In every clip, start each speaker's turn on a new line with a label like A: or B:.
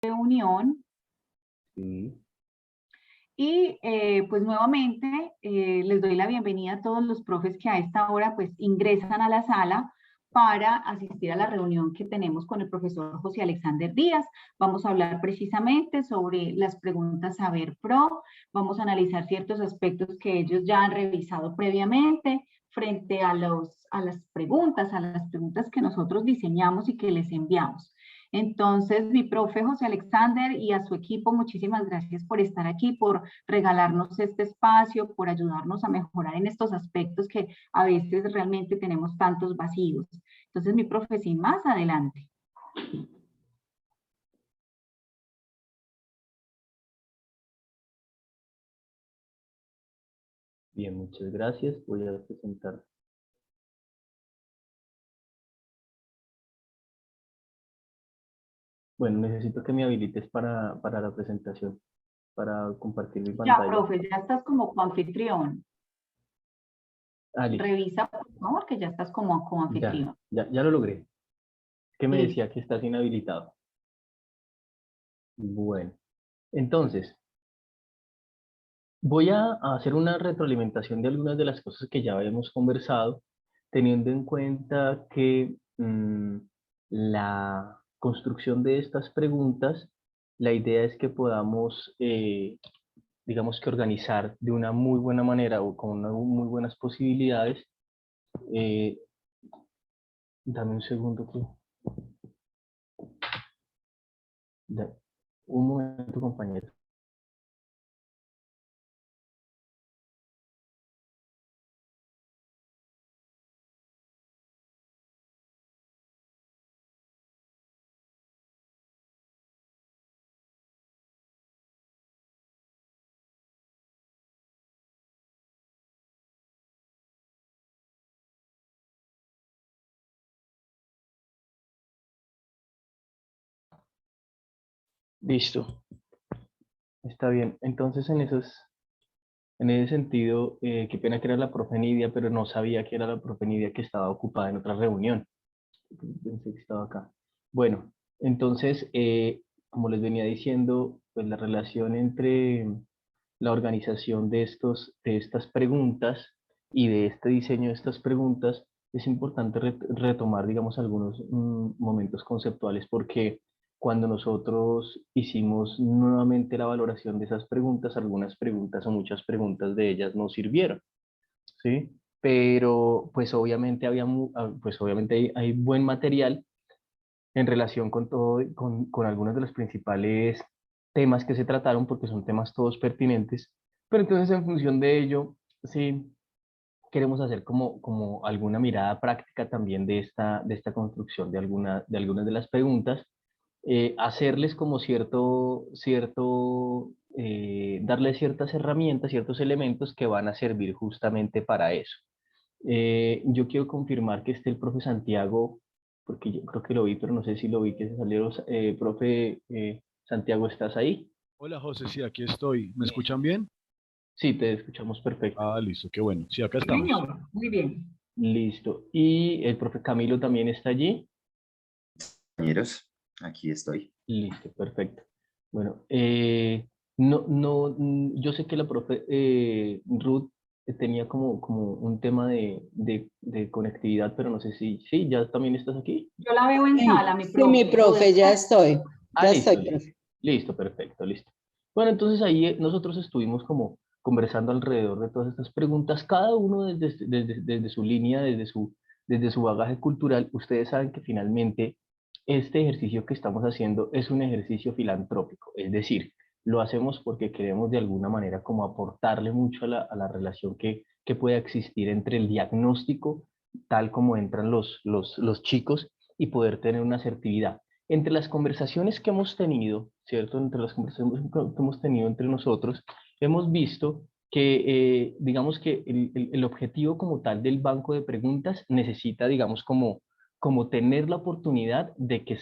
A: reunión.
B: Sí.
A: Y pues nuevamente les doy la bienvenida a todos los profes que a esta hora pues ingresan a la sala para asistir a la reunión que tenemos con el profesor José Alexander Díaz. Vamos a hablar precisamente sobre las preguntas Saber Pro, vamos a analizar ciertos aspectos que ellos ya han revisado previamente frente a las preguntas que nosotros diseñamos y que les enviamos. Entonces, mi profe José Alexander y a su equipo, muchísimas gracias por estar aquí, por regalarnos este espacio, por ayudarnos a mejorar en estos aspectos que a veces realmente tenemos tantos vacíos. Entonces, mi profe, sin más, adelante.
B: Bien, muchas gracias. Voy a presentar. Bueno, necesito que me habilites para la presentación, para compartir mi
A: Ya,
B: pantalla.
A: profe, ya estás como coanfitrión.
B: Listo.
A: Revisa, por favor, que ya estás como coanfitrión.
B: Ya lo logré. Que me
A: Listo.
B: decía que estás inhabilitado. Bueno, entonces, voy a hacer una retroalimentación de algunas de las cosas que ya habíamos conversado, teniendo en cuenta que la construcción de estas preguntas, la idea es que podamos, digamos que organizar de una muy buena manera o con muy buenas posibilidades. Eh, Dame un segundo, un momento, compañero. Listo, está bien. Entonces, en ese sentido, qué pena que era la profe Nidia, pero no sabía que era la profe Nidia, que estaba ocupada en otra reunión. Pensé que estaba acá. Bueno, entonces, como les venía diciendo, pues la relación entre la organización de estas preguntas y de este diseño de estas preguntas, es importante retomar, digamos, algunos momentos conceptuales, porque cuando nosotros hicimos nuevamente la valoración de esas preguntas, algunas preguntas o muchas preguntas de ellas no sirvieron, ¿sí? Pero pues obviamente pues obviamente hay buen material en relación con todo, con algunos de los principales temas que se trataron, porque son temas todos pertinentes, pero entonces en función de ello, sí queremos hacer como alguna mirada práctica también de esta construcción de algunas de las preguntas, hacerles como darles ciertas herramientas, ciertos elementos que van a servir justamente para eso. Yo quiero confirmar que esté el profe Santiago, porque yo creo que lo vi, pero no sé si lo vi que se salieron. Profe Santiago, ¿estás ahí?
C: Hola José, sí, aquí estoy. ¿Me
B: Listo.
C: escuchan bien?
B: Sí, te escuchamos perfecto.
C: Ah, listo, qué bueno. Sí, acá
A: Sí,
C: estamos.
A: señor, muy bien.
B: Listo. ¿Y el profe Camilo también está allí?
D: Compañeros, aquí estoy.
B: Listo, perfecto. Bueno, yo sé que la profe Ruth tenía como un tema de conectividad, pero no sé si, sí, ya también estás aquí.
A: Yo la veo en sala, mi
E: Sí,
A: profe.
E: mi profe, ya estoy. Ya
B: Listo,
E: estoy,
B: listo.
E: profe.
B: Listo, perfecto, listo. Bueno, entonces ahí nosotros estuvimos como conversando alrededor de todas estas preguntas, cada uno desde su línea, desde su bagaje cultural. Ustedes saben que finalmente este ejercicio que estamos haciendo es un ejercicio filantrópico, es decir, lo hacemos porque queremos de alguna manera como aportarle mucho a la relación que pueda existir entre el diagnóstico, tal como entran los chicos, y poder tener una asertividad. Entre las conversaciones que hemos tenido, ¿cierto? Entre las conversaciones que hemos tenido entre nosotros, hemos visto que, digamos que el objetivo como tal del banco de preguntas necesita, digamos, como tener la oportunidad de que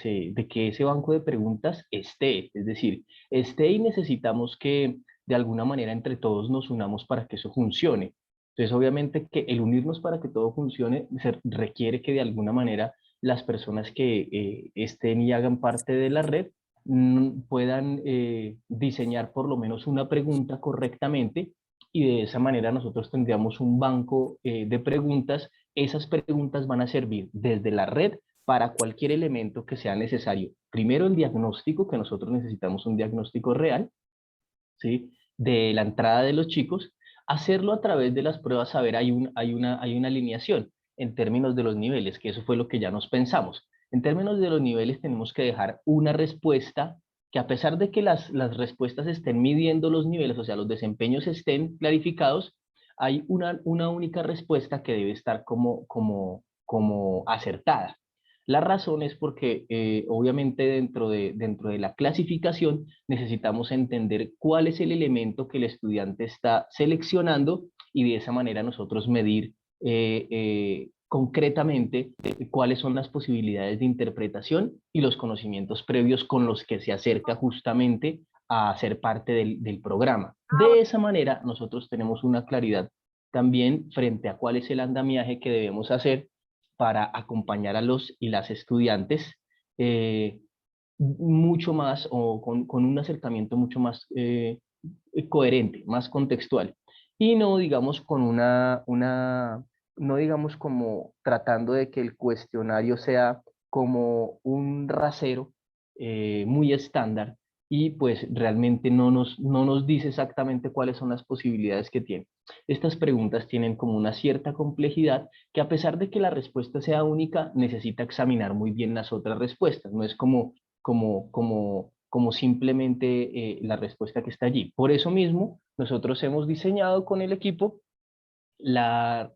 B: ese banco de preguntas esté, es decir, esté, y necesitamos que de alguna manera entre todos nos unamos para que eso funcione. Entonces, obviamente que el unirnos para que todo funcione se requiere que de alguna manera las personas que estén y hagan parte de la red puedan diseñar por lo menos una pregunta correctamente, y de esa manera nosotros tendríamos un banco de preguntas. Esas preguntas van a servir desde la red para cualquier elemento que sea necesario. Primero el diagnóstico, que nosotros necesitamos un diagnóstico real, ¿sí?, de la entrada de los chicos. Hacerlo a través de las pruebas, a ver, hay una alineación en términos de los niveles, que eso fue lo que ya nos pensamos. En términos de los niveles tenemos que dejar una respuesta que, a pesar de que las respuestas estén midiendo los niveles, o sea, los desempeños estén clarificados, hay una única respuesta que debe estar como acertada. La razón es porque obviamente dentro de la clasificación necesitamos entender cuál es el elemento que el estudiante está seleccionando, y de esa manera nosotros medir concretamente cuáles son las posibilidades de interpretación y los conocimientos previos con los que se acerca justamente a ser parte del programa. De esa manera nosotros tenemos una claridad también frente a cuál es el andamiaje que debemos hacer para acompañar a los y las estudiantes mucho más, o con un acercamiento mucho más coherente, más contextual, y no digamos con no digamos como tratando de que el cuestionario sea como un rasero muy estándar, y pues realmente no nos dice exactamente cuáles son las posibilidades que tiene. Estas preguntas tienen como una cierta complejidad que, a pesar de que la respuesta sea única, necesita examinar muy bien las otras respuestas. No es como simplemente la respuesta que está allí. Por eso mismo, nosotros hemos diseñado con el equipo la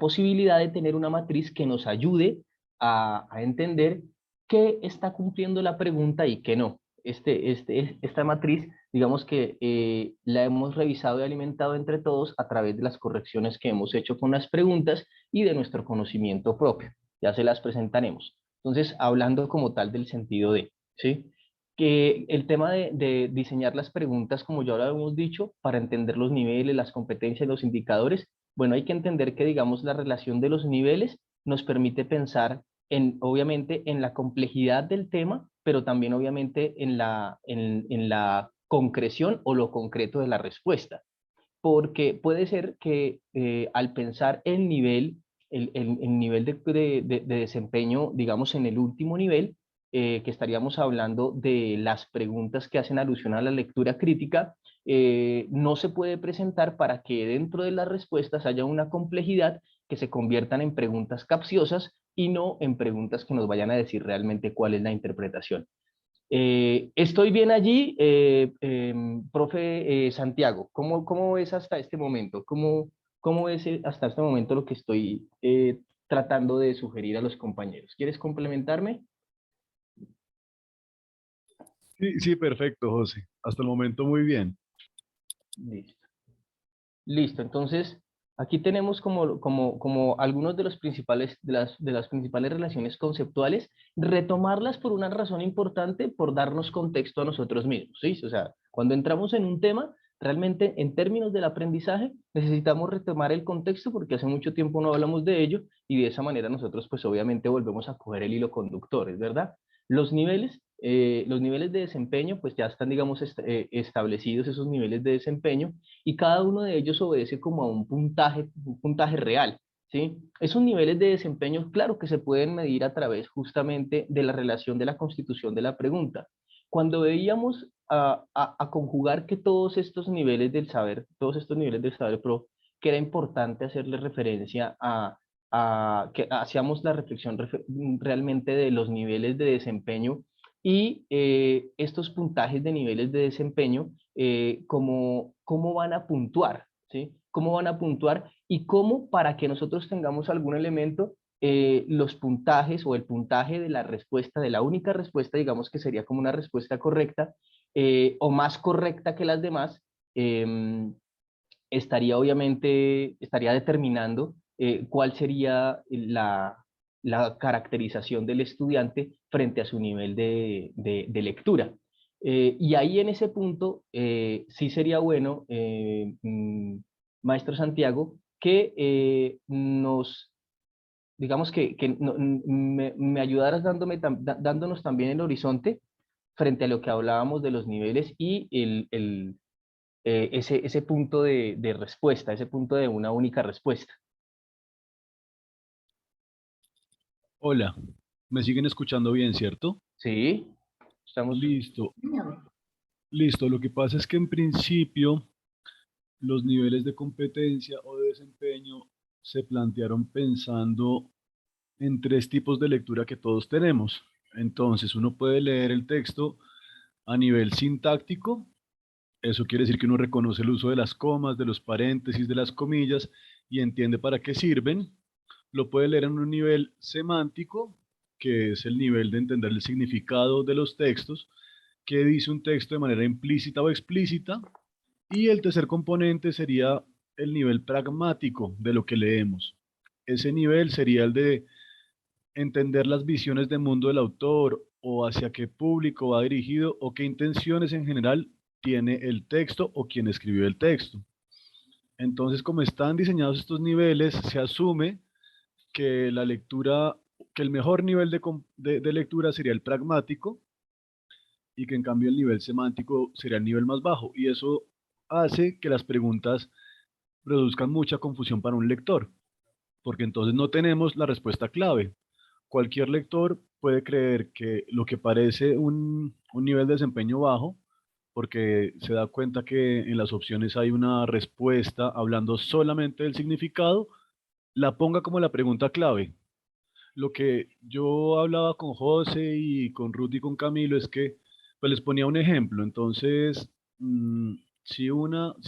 B: posibilidad de tener una matriz que nos ayude a entender qué está cumpliendo la pregunta y qué no. Esta matriz, digamos que la hemos revisado y alimentado entre todos a través de las correcciones que hemos hecho con las preguntas y de nuestro conocimiento propio. Ya se las presentaremos. Entonces, hablando como tal del sentido de, ¿sí?, que el tema de diseñar las preguntas, como ya lo habíamos dicho, para entender los niveles, las competencias, los indicadores, bueno, hay que entender que, digamos, la relación de los niveles nos permite pensar obviamente, en la complejidad del tema, pero también, obviamente, en la concreción o lo concreto de la respuesta. Porque puede ser que al pensar el nivel de desempeño, digamos, en el último nivel, que estaríamos hablando de las preguntas que hacen alusión a la lectura crítica, no se puede presentar para que dentro de las respuestas haya una complejidad que se conviertan en preguntas capciosas y no en preguntas que nos vayan a decir realmente cuál es la interpretación. Estoy bien allí, profe Santiago. ¿Cómo ves hasta este momento? ¿Cómo ves hasta este momento lo que estoy tratando de sugerir a los compañeros? ¿Quieres complementarme?
C: Sí, sí, perfecto, José. Hasta el momento muy bien.
B: Listo. Listo, entonces aquí tenemos como algunos de los principales, de las principales relaciones conceptuales, retomarlas por una razón importante, por darnos contexto a nosotros mismos, ¿sí? O sea, cuando entramos en un tema, realmente en términos del aprendizaje, necesitamos retomar el contexto porque hace mucho tiempo no hablamos de ello, y de esa manera nosotros pues obviamente volvemos a coger el hilo conductor, ¿es verdad? Los niveles de desempeño pues ya están, digamos, establecidos esos niveles de desempeño, y cada uno de ellos obedece como a un puntaje real, ¿sí? Esos niveles de desempeño, claro que se pueden medir a través justamente de la relación de la constitución de la pregunta. Cuando veíamos a conjugar que todos estos niveles del saber, pro, que era importante hacerle referencia a que hacíamos la reflexión realmente de los niveles de desempeño y estos puntajes de niveles de desempeño, cómo van a puntuar, ¿sí? ¿Cómo van a puntuar y cómo, para que nosotros tengamos algún elemento, los puntajes o el puntaje de la respuesta, de la única respuesta, digamos que sería como una respuesta correcta o más correcta que las demás, estaría determinando cuál sería la caracterización del estudiante frente a su nivel de lectura. Y ahí en ese punto sí sería bueno, maestro Santiago, que digamos que me ayudaras dándonos también el horizonte frente a lo que hablábamos de los niveles y ese punto de respuesta, ese punto de una única respuesta.
C: Hola, ¿me siguen escuchando bien, cierto?
B: Sí, estamos...
C: Listo, listo. Lo que pasa es que en principio los niveles de competencia o de desempeño se plantearon pensando en tres tipos de lectura que todos tenemos. Entonces, uno puede leer el texto a nivel sintáctico. Eso quiere decir que uno reconoce el uso de las comas, de los paréntesis, de las comillas y entiende para qué sirven. Lo puede leer en un nivel semántico, que es el nivel de entender el significado de los textos, que dice un texto de manera implícita o explícita. Y el tercer componente sería el nivel pragmático de lo que leemos. Ese nivel sería el de entender las visiones de mundo del autor o hacia qué público va dirigido o qué intenciones en general tiene el texto o quien escribió el texto. Entonces, como están diseñados estos niveles, se asume que la lectura, que el mejor nivel de lectura sería el pragmático y que en cambio el nivel semántico sería el nivel más bajo. Y eso hace que las preguntas produzcan mucha confusión para un lector, porque entonces no tenemos la respuesta clave. Cualquier lector puede creer que lo que parece un nivel de desempeño bajo, porque se da cuenta que en las opciones hay una respuesta hablando solamente del significado, la ponga como la pregunta clave. Lo que yo hablaba con José y con Ruth y con Camilo es que pues les ponía un ejemplo. Entonces, si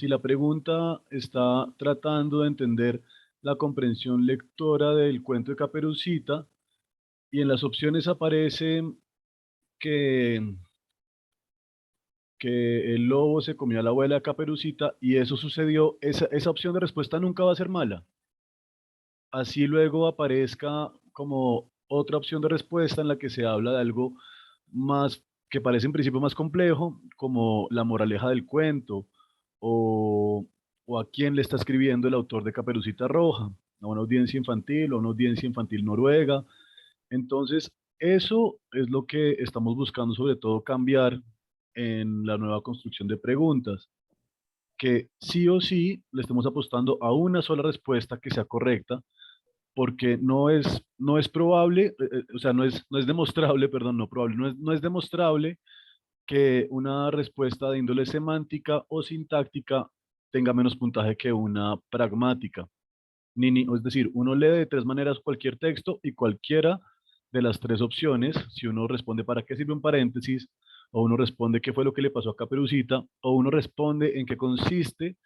C: la pregunta está tratando de entender la comprensión lectora del cuento de Caperucita y en las opciones aparece que, que el lobo se comió a la abuela de Caperucita y eso sucedió, esa opción de respuesta nunca va a ser mala. Así luego aparezca como otra opción de respuesta en la que se habla de algo más que parece en principio más complejo, como la moraleja del cuento o, o a quién le está escribiendo el autor de Caperucita Roja, a una audiencia infantil o a una audiencia infantil noruega. Entonces, eso es lo que estamos buscando sobre todo cambiar en la nueva construcción de preguntas, que sí o sí le estemos apostando a una sola respuesta que sea correcta porque no es probable, o sea, no es demostrable, perdón, no probable, no es demostrable que una respuesta de índole semántica o sintáctica tenga menos puntaje que una pragmática. Es decir, uno lee de tres maneras cualquier texto y cualquiera de las tres opciones, si uno responde para qué sirve un paréntesis, o uno responde qué fue lo que le pasó a Caperucita, o uno responde en qué consiste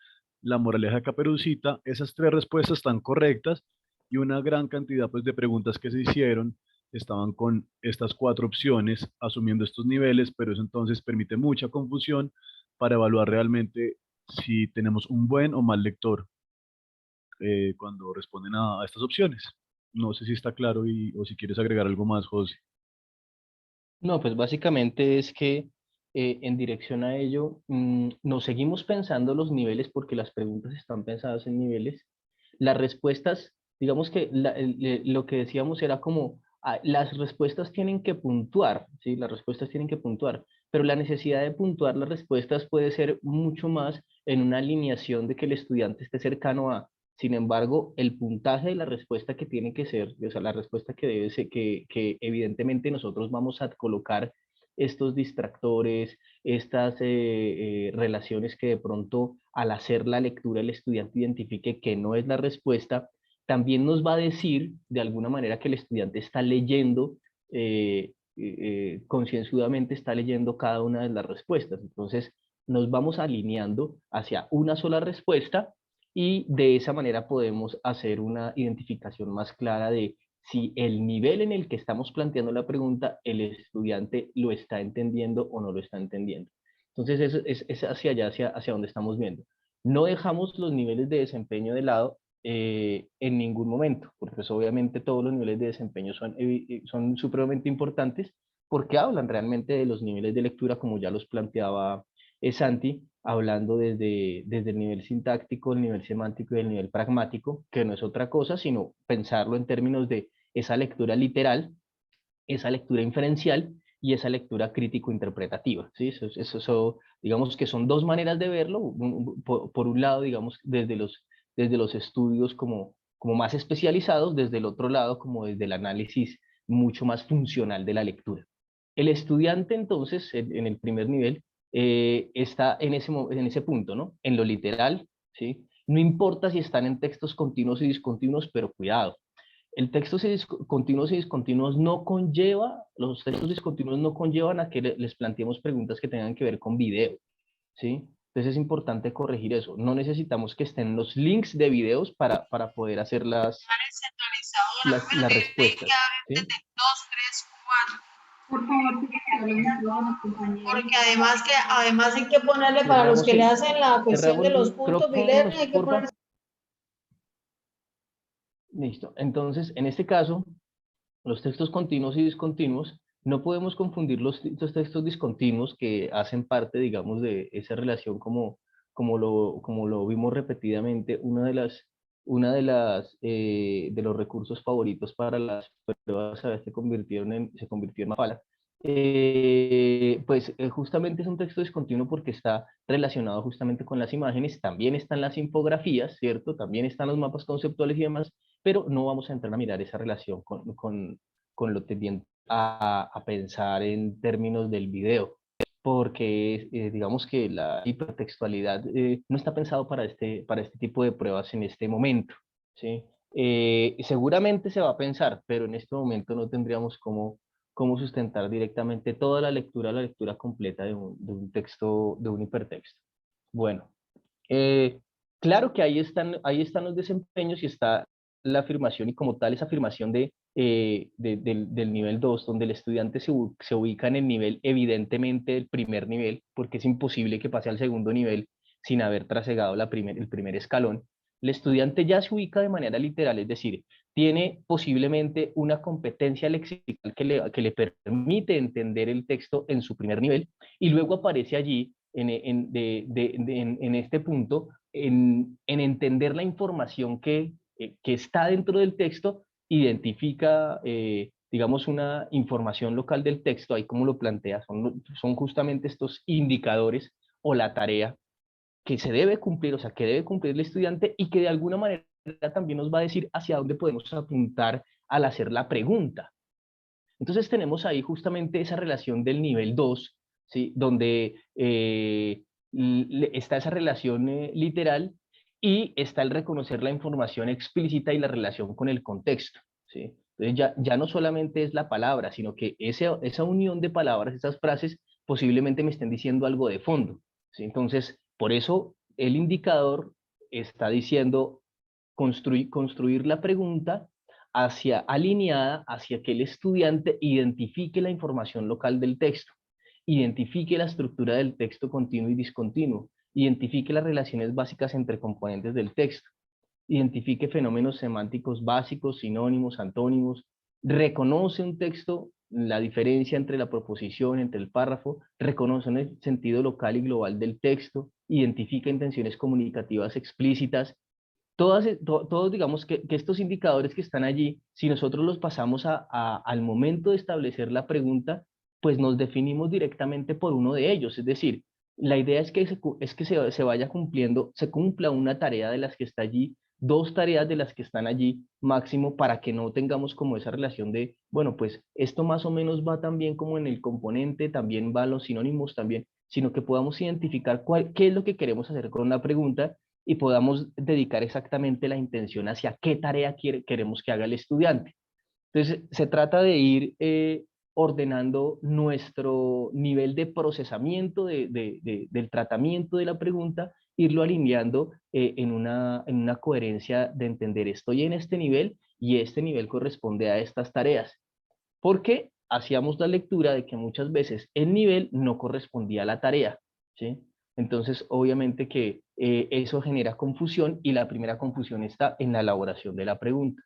C: la moraleja de Caperucita, esas tres respuestas están correctas y una gran cantidad pues, de preguntas que se hicieron estaban con estas cuatro opciones, asumiendo estos niveles, pero eso entonces permite mucha confusión para evaluar realmente si tenemos un buen o mal lector cuando responden a estas opciones. No sé si está claro o si quieres agregar algo más, José.
B: No, pues básicamente es que en dirección a ello, nos seguimos pensando los niveles porque las preguntas están pensadas en niveles. Las respuestas, digamos que lo que decíamos era como, las respuestas tienen que puntuar, ¿sí? Las respuestas tienen que puntuar, pero la necesidad de puntuar las respuestas puede ser mucho más en una alineación de que el estudiante esté cercano a. Sin embargo, el puntaje de la respuesta que tiene que ser, o sea, la respuesta que debe ser, que evidentemente nosotros vamos a colocar estos distractores, estas relaciones que de pronto al hacer la lectura el estudiante identifique que no es la respuesta, también nos va a decir de alguna manera que el estudiante está leyendo, concienzudamente está leyendo cada una de las respuestas. Entonces, nos vamos alineando hacia una sola respuesta y de esa manera podemos hacer una identificación más clara de si el nivel en el que estamos planteando la pregunta, el estudiante lo está entendiendo o no lo está entendiendo. Entonces, es hacia allá, hacia donde estamos viendo. No dejamos los niveles de desempeño de lado en ningún momento, porque pues, obviamente todos los niveles de desempeño son supremamente importantes porque hablan realmente de los niveles de lectura, como ya los planteaba Santi, hablando desde el nivel sintáctico, el nivel semántico y el nivel pragmático, que no es otra cosa, sino pensarlo en términos de esa lectura literal, esa lectura inferencial y esa lectura crítico-interpretativa, ¿sí? Eso, digamos que son dos maneras de verlo, por un lado, digamos, desde los estudios como más especializados, desde el otro lado, como desde el análisis mucho más funcional de la lectura. El estudiante, entonces, en el primer nivel, está en ese punto, ¿no? En lo literal, ¿sí? No importa si están en textos continuos y discontinuos, pero cuidado. El texto continuos y discontinuos no conlleva, los textos discontinuos no conllevan a que les planteemos preguntas que tengan que ver con video, ¿sí? Entonces es importante corregir eso. No necesitamos que estén los links de videos para poder hacer las respuestas, ¿sí?
A: Por favor, que los micrófonos, compañeros.
F: Porque además hay que ponerle para los que le hacen la cuestión de los puntos, Vilene, hay que poner.
B: Listo. Entonces, en este caso, los textos continuos y discontinuos, no podemos confundir los textos discontinuos que hacen parte, digamos, de esa relación como lo vimos repetidamente. De los recursos favoritos para las pruebas a veces se convirtió en Mapala. Justamente es un texto discontinuo porque está relacionado justamente con las imágenes, también están las infografías, ¿cierto? También están los mapas conceptuales y demás, pero no vamos a entrar a mirar esa relación con lo tendiente a pensar en términos del video, porque digamos que la hipertextualidad no está pensado para este tipo de pruebas en este momento, ¿sí? Seguramente se va a pensar, pero en este momento no tendríamos cómo sustentar directamente toda la lectura completa de un texto, de un hipertexto. Bueno, claro que ahí están los desempeños y está la afirmación, y como tal esa afirmación del nivel 2, donde el estudiante se ubica en el nivel, evidentemente, del primer nivel, porque es imposible que pase al segundo nivel sin haber trasegado el primer escalón. El estudiante ya se ubica de manera literal, es decir, tiene posiblemente una competencia lexical que le permite entender el texto en su primer nivel, y luego aparece allí, en este punto, en entender la información que está dentro del texto, identifica, digamos, una información local del texto, ahí como lo plantea, son justamente estos indicadores o la tarea que se debe cumplir, o sea, que debe cumplir el estudiante y que de alguna manera también nos va a decir hacia dónde podemos apuntar al hacer la pregunta. Entonces tenemos ahí justamente esa relación del nivel 2, ¿sí? Donde está esa relación literal y está el reconocer la información explícita y la relación con el contexto, ¿sí? Entonces ya no solamente es la palabra, sino que esa unión de palabras, esas frases, posiblemente me estén diciendo algo de fondo, ¿sí? Entonces, por eso el indicador está diciendo construir la pregunta alineada hacia que el estudiante identifique la información local del texto, identifique la estructura del texto continuo y discontinuo, identifique las relaciones básicas entre componentes del texto, identifique fenómenos semánticos básicos, sinónimos, antónimos, reconoce un texto, la diferencia entre la proposición, entre el párrafo, reconoce el sentido local y global del texto, identifica intenciones comunicativas explícitas. Todos digamos que estos indicadores que están allí, si nosotros los pasamos al momento de establecer la pregunta, pues nos definimos directamente por uno de ellos. Es decir, la idea es que se vaya cumpliendo, se cumpla una tarea de las que está allí, dos tareas de las que están allí máximo, para que no tengamos como esa relación de, bueno, pues esto más o menos va también como en el componente, también va los sinónimos también, sino que podamos identificar qué es lo que queremos hacer con la pregunta y podamos dedicar exactamente la intención hacia qué tarea queremos que haga el estudiante. Entonces, se trata de ir ordenando nuestro nivel de procesamiento del tratamiento de la pregunta, irlo alineando en una coherencia de entender, estoy en este nivel y este nivel corresponde a estas tareas. Porque hacíamos la lectura de que muchas veces el nivel no correspondía a la tarea, ¿sí? Entonces, obviamente que eso genera confusión, y la primera confusión está en la elaboración de la pregunta.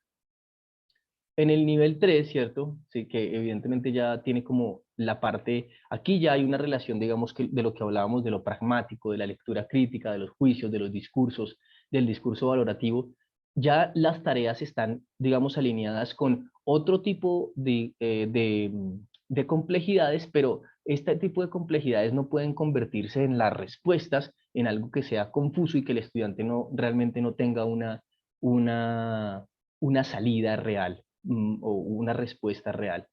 B: En el nivel 3, ¿cierto? Sí, que evidentemente ya tiene como la parte, aquí ya hay una relación, digamos, de lo que hablábamos, de lo pragmático, de la lectura crítica, de los juicios, de los discursos, del discurso valorativo. Ya las tareas están, digamos, alineadas con otro tipo de complejidades, pero este tipo de complejidades no pueden convertirse en las respuestas, en algo que sea confuso y que el estudiante realmente no tenga una salida real o una respuesta real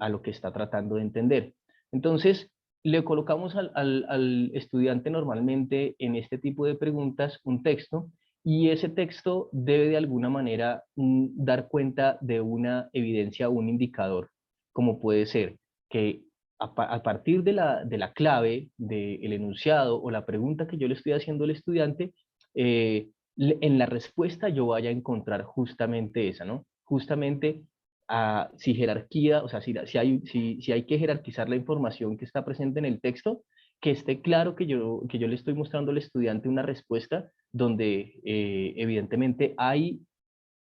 B: a lo que está tratando de entender. Entonces, le colocamos al estudiante normalmente en este tipo de preguntas un texto, y ese texto debe de alguna manera dar cuenta de una evidencia o un indicador, como puede ser que a partir de la clave del enunciado o la pregunta que yo le estoy haciendo al estudiante, en la respuesta yo vaya a encontrar justamente esa, ¿no? Justamente si jerarquía, o sea, si hay que jerarquizar la información que está presente en el texto, que esté claro que yo le estoy mostrando al estudiante una respuesta donde evidentemente hay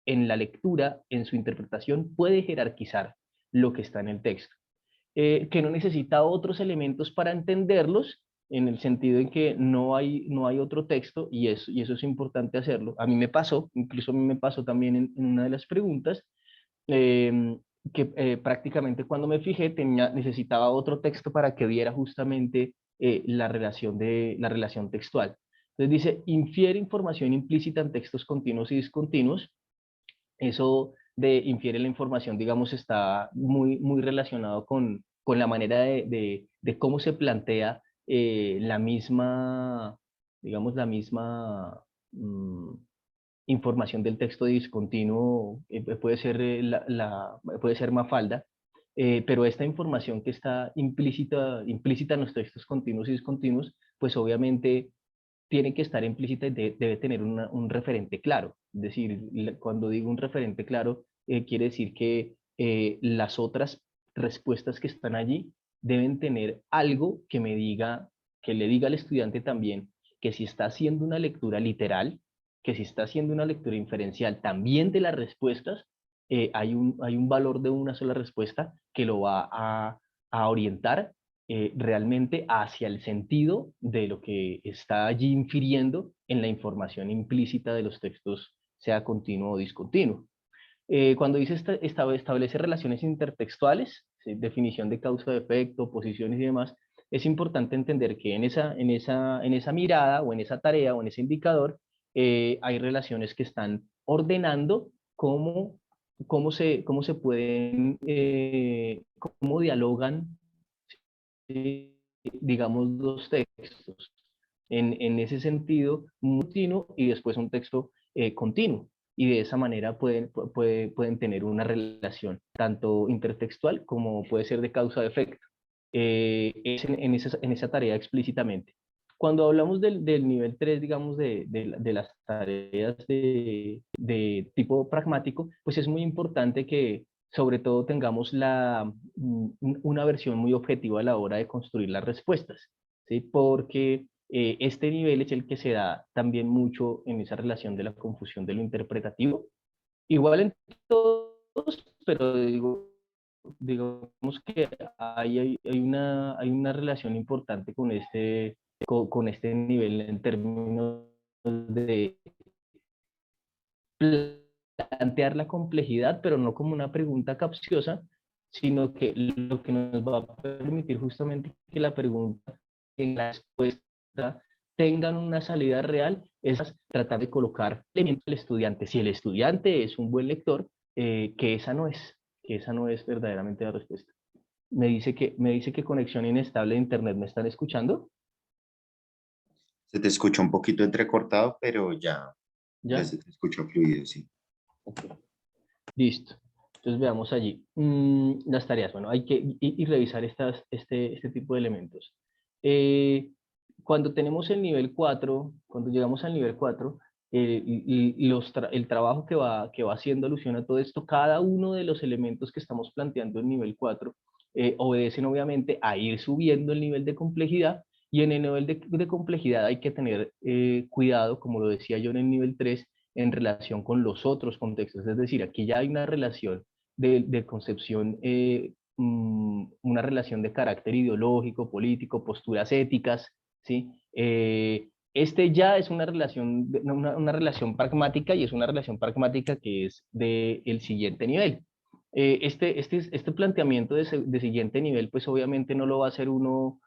B: en la lectura, en su interpretación, puede jerarquizar lo que está en el texto. Que no necesita otros elementos para entenderlos, en el sentido en que no hay otro texto, y eso es importante hacerlo. A mí me pasó, incluso a mí me pasó también en una de las preguntas, que prácticamente cuando me fijé necesitaba otro texto para que viera justamente la relación textual. Entonces dice, infiere información implícita en textos continuos y discontinuos. Eso de infiere la información, digamos, está muy relacionado con la manera de cómo se plantea la misma, digamos, información del texto discontinuo. Puede ser, puede ser Mafalda, pero esta información que está implícita en los textos continuos y discontinuos, pues obviamente tiene que estar implícita y debe tener un referente claro. Es decir, cuando digo un referente claro, quiere decir que las otras respuestas que están allí deben tener algo que me diga, que le diga al estudiante también que si está haciendo una lectura literal, que si está haciendo una lectura inferencial también de las respuestas, hay un valor de una sola respuesta que lo va a orientar realmente hacia el sentido de lo que está allí infiriendo en la información implícita de los textos, sea continuo o discontinuo. Cuando dice establece relaciones intertextuales, ¿sí? Definición de causa de efecto, posiciones y demás, es importante entender que en esa mirada o en esa tarea o en ese indicador hay relaciones que están ordenando cómo se pueden, cómo dialogan, digamos, los textos. En ese sentido, un continuo y después un texto continuo. Y de esa manera pueden tener una relación tanto intertextual como puede ser de causa de efecto. Es en esa tarea explícitamente. Cuando hablamos del nivel 3, digamos, de las tareas de tipo pragmático, pues es muy importante que sobre todo tengamos una versión muy objetiva a la hora de construir las respuestas, ¿sí? Porque este nivel es el que se da también mucho en esa relación de la confusión de lo interpretativo. Igual en todos, pero digamos que hay una relación importante con este nivel en términos de plantear la complejidad, pero no como una pregunta capciosa, sino que lo que nos va a permitir justamente que la pregunta en la respuesta tengan una salida real, es tratar de colocar elementos al estudiante. Si el estudiante es un buen lector, que esa no es verdaderamente la respuesta. Me dice que conexión inestable de internet. ¿Me están escuchando?
D: Se te escucha un poquito entrecortado, pero ya
B: ¿Ya?
D: se te escucha fluido, sí.
B: Okay. Listo. Entonces veamos allí las tareas. Bueno, hay que revisar este tipo de elementos. Cuando tenemos el nivel 4, cuando llegamos al nivel 4, el trabajo que va haciendo alusión a todo esto, cada uno de los elementos que estamos planteando en nivel 4 obedecen obviamente a ir subiendo el nivel de complejidad, y en el nivel de complejidad hay que tener cuidado, como lo decía yo en el nivel 3, en relación con los otros contextos. Es decir, aquí ya hay una relación de concepción, una relación de carácter ideológico, político, posturas éticas, ¿sí? Este ya es una relación pragmática, y es una relación pragmática que es del siguiente nivel. Este planteamiento de siguiente nivel, pues obviamente no lo va a hacer uno,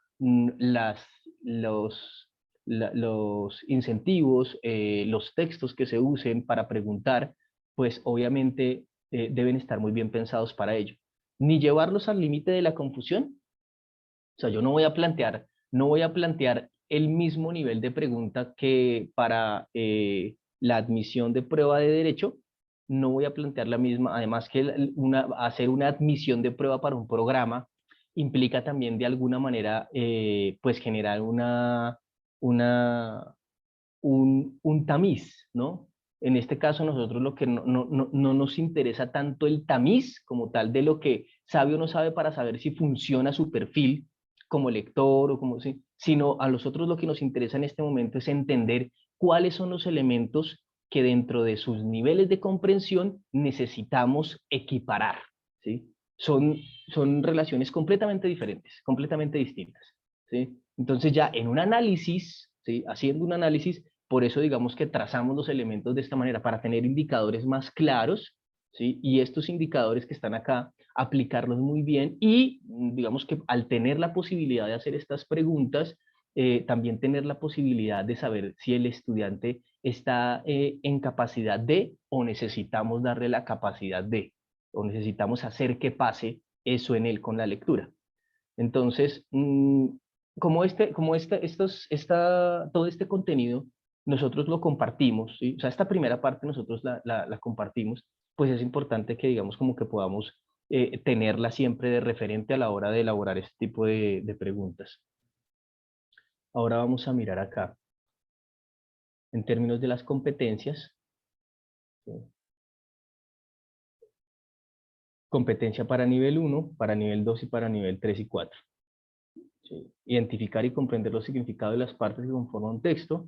B: los incentivos, los textos que se usen para preguntar, pues obviamente deben estar muy bien pensados para ello. Ni llevarlos al límite de la confusión. O sea, yo no voy a plantear el mismo nivel de pregunta que para la admisión de prueba de derecho, no voy a plantear la misma, además que hacer una admisión de prueba para un programa implica también de alguna manera pues generar un tamiz, ¿no? En este caso nosotros lo que no nos interesa tanto el tamiz como tal de lo que sabe o no sabe para saber si funciona su perfil como lector o como sí, sino a nosotros lo que nos interesa en este momento es entender cuáles son los elementos que dentro de sus niveles de comprensión necesitamos equiparar, ¿sí? Son relaciones completamente diferentes, completamente distintas, ¿sí? Entonces ya en un análisis, ¿sí? Haciendo un análisis, por eso digamos que trazamos los elementos de esta manera, para tener indicadores más claros, ¿sí? Y estos indicadores que están acá, aplicarlos muy bien y digamos que al tener la posibilidad de hacer estas preguntas, también tener la posibilidad de saber si el estudiante está en capacidad de, o necesitamos darle la capacidad de, o necesitamos hacer que pase eso en él con la lectura. Entonces, todo este contenido nosotros lo compartimos, ¿sí? O sea, esta primera parte nosotros la compartimos, pues es importante que digamos como que podamos tenerla siempre de referente a la hora de elaborar este tipo de preguntas. Ahora vamos a mirar acá, en términos de las competencias. ¿Sí? Competencia para nivel 1, para nivel 2 y para nivel 3 y 4. ¿Sí? Identificar y comprender los significados de las partes que conforman un texto.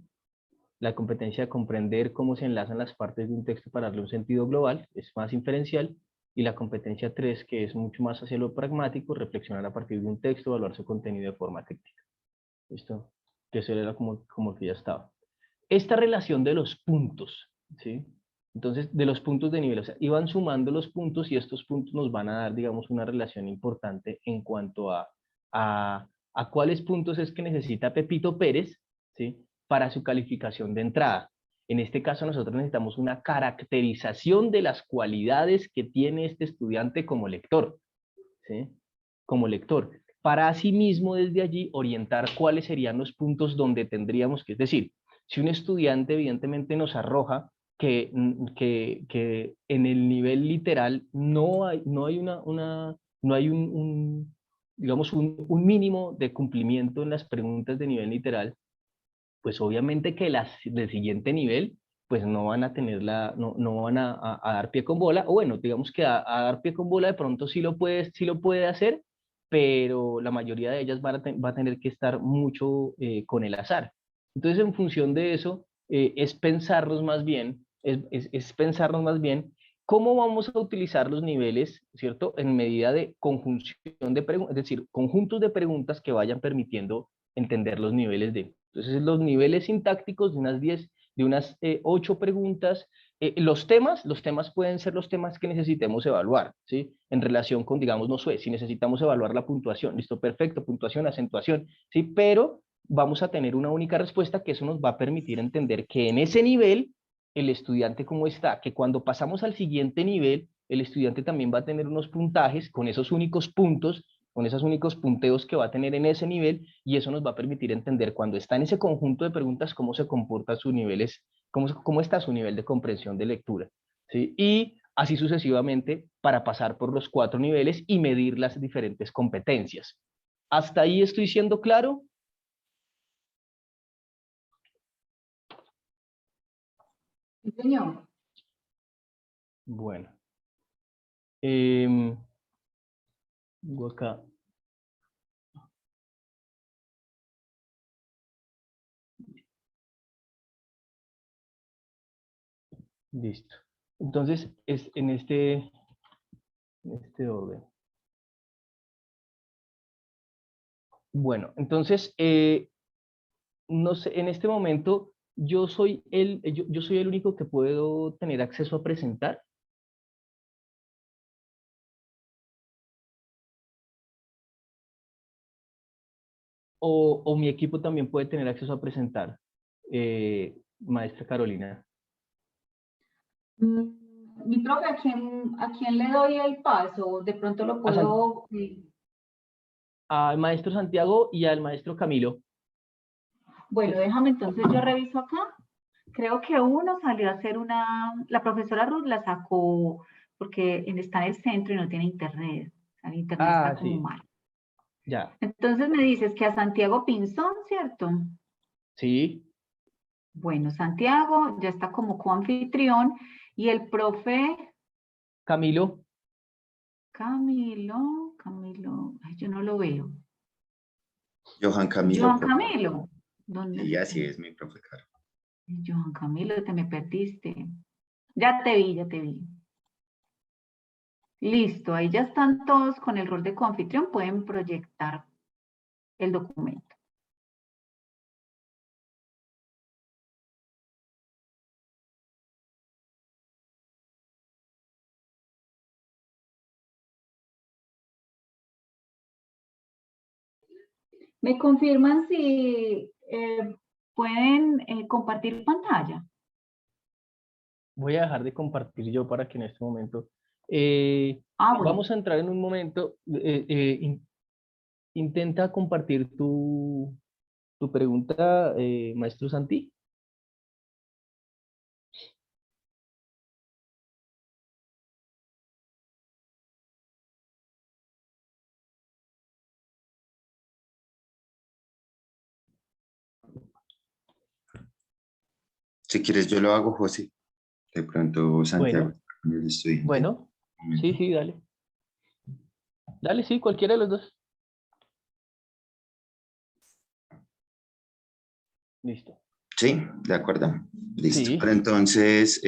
B: La competencia de comprender cómo se enlazan las partes de un texto para darle un sentido global, es más inferencial. Y la competencia 3, que es mucho más hacia lo pragmático, reflexionar a partir de un texto, evaluar su contenido de forma crítica. ¿Listo? Que eso era como que ya estaba. Esta relación de los puntos, ¿sí? Entonces, de los puntos de nivel, o sea, iban sumando los puntos y estos puntos nos van a dar, digamos, una relación importante en cuanto a cuáles puntos es que necesita Pepito Pérez, ¿sí? Para su calificación de entrada. En este caso, nosotros necesitamos una caracterización de las cualidades que tiene este estudiante como lector, ¿sí? Como lector. Para asimismo, desde allí, orientar cuáles serían los puntos donde tendríamos que, es decir, si un estudiante evidentemente nos arroja que en el nivel literal no hay digamos, un mínimo de cumplimiento en las preguntas de nivel literal, pues obviamente que las del siguiente nivel pues no van a tener no van a dar pie con bola, o bueno, digamos que a dar pie con bola de pronto sí lo puede hacer, pero la mayoría de ellas va a tener que estar mucho con el azar. Entonces, en función de eso, es pensarnos más bien, es pensarnos más bien cómo vamos a utilizar los niveles, ¿cierto? En medida de conjunción de preguntas, es decir, conjuntos de preguntas que vayan permitiendo entender los niveles de. Entonces, los niveles sintácticos de unas 10, de unas 8 preguntas. Los temas pueden ser los temas que necesitemos evaluar, ¿sí? En relación con, digamos, no sé, si necesitamos evaluar la puntuación, listo, perfecto, puntuación, acentuación, ¿sí? Pero vamos a tener una única respuesta que eso nos va a permitir entender que en ese nivel el estudiante cómo está, que cuando pasamos al siguiente nivel, el estudiante también va a tener unos puntajes con esos únicos puntos, con esos únicos punteos que va a tener en ese nivel, y eso nos va a permitir entender cuando está en ese conjunto de preguntas cómo se comportan sus niveles, cómo está su nivel de comprensión de lectura, ¿sí? Y así sucesivamente para pasar por los 4 niveles y medir las diferentes competencias. ¿Hasta ahí estoy siendo claro?
A: Sí, señor.
B: Bueno. Acá. Listo. Entonces, es en este orden. Bueno, entonces, no sé, en este momento yo soy el único que puedo tener acceso a presentar. o mi equipo también puede tener acceso a presentar, maestra Carolina?
A: Mi profe, ¿a quién le doy el paso? De pronto lo
B: A San-
A: puedo...
B: Al maestro Santiago y al maestro Camilo.
A: Bueno, déjame entonces, yo reviso acá. Creo que uno salió a hacer la profesora Ruth la sacó porque está en el centro y no tiene internet. El internet está como
B: Sí,
A: mal.
B: ya.
A: Entonces me dices que a Santiago Pinzón, ¿cierto?
B: Sí,
A: Bueno, Santiago ya está como coanfitrión y el profe
B: Camilo.
A: Camilo, ay, yo no lo veo.
D: Johan Camilo.
A: Johan Camilo. ¿Dónde
D: Y
A: está?
D: así es, mi profe Caro.
A: Johan Camilo, te me perdiste. Ya te vi, ya te vi. Listo, ahí ya están todos con el rol de coanfitrión, pueden proyectar el documento. ¿Me confirman si pueden compartir pantalla?
B: Voy a dejar de compartir yo para que en este momento...
A: Bueno.
B: Vamos a entrar en un momento. Intenta compartir tu pregunta, maestro Santi.
D: Si quieres, yo lo hago, José. De pronto, Santiago,
B: Bueno,
D: con el estudiante.
B: bueno, sí, dale. Dale, sí, cualquiera de los dos. Listo.
D: Sí, de acuerdo. Listo.
B: Sí.
D: Pero entonces,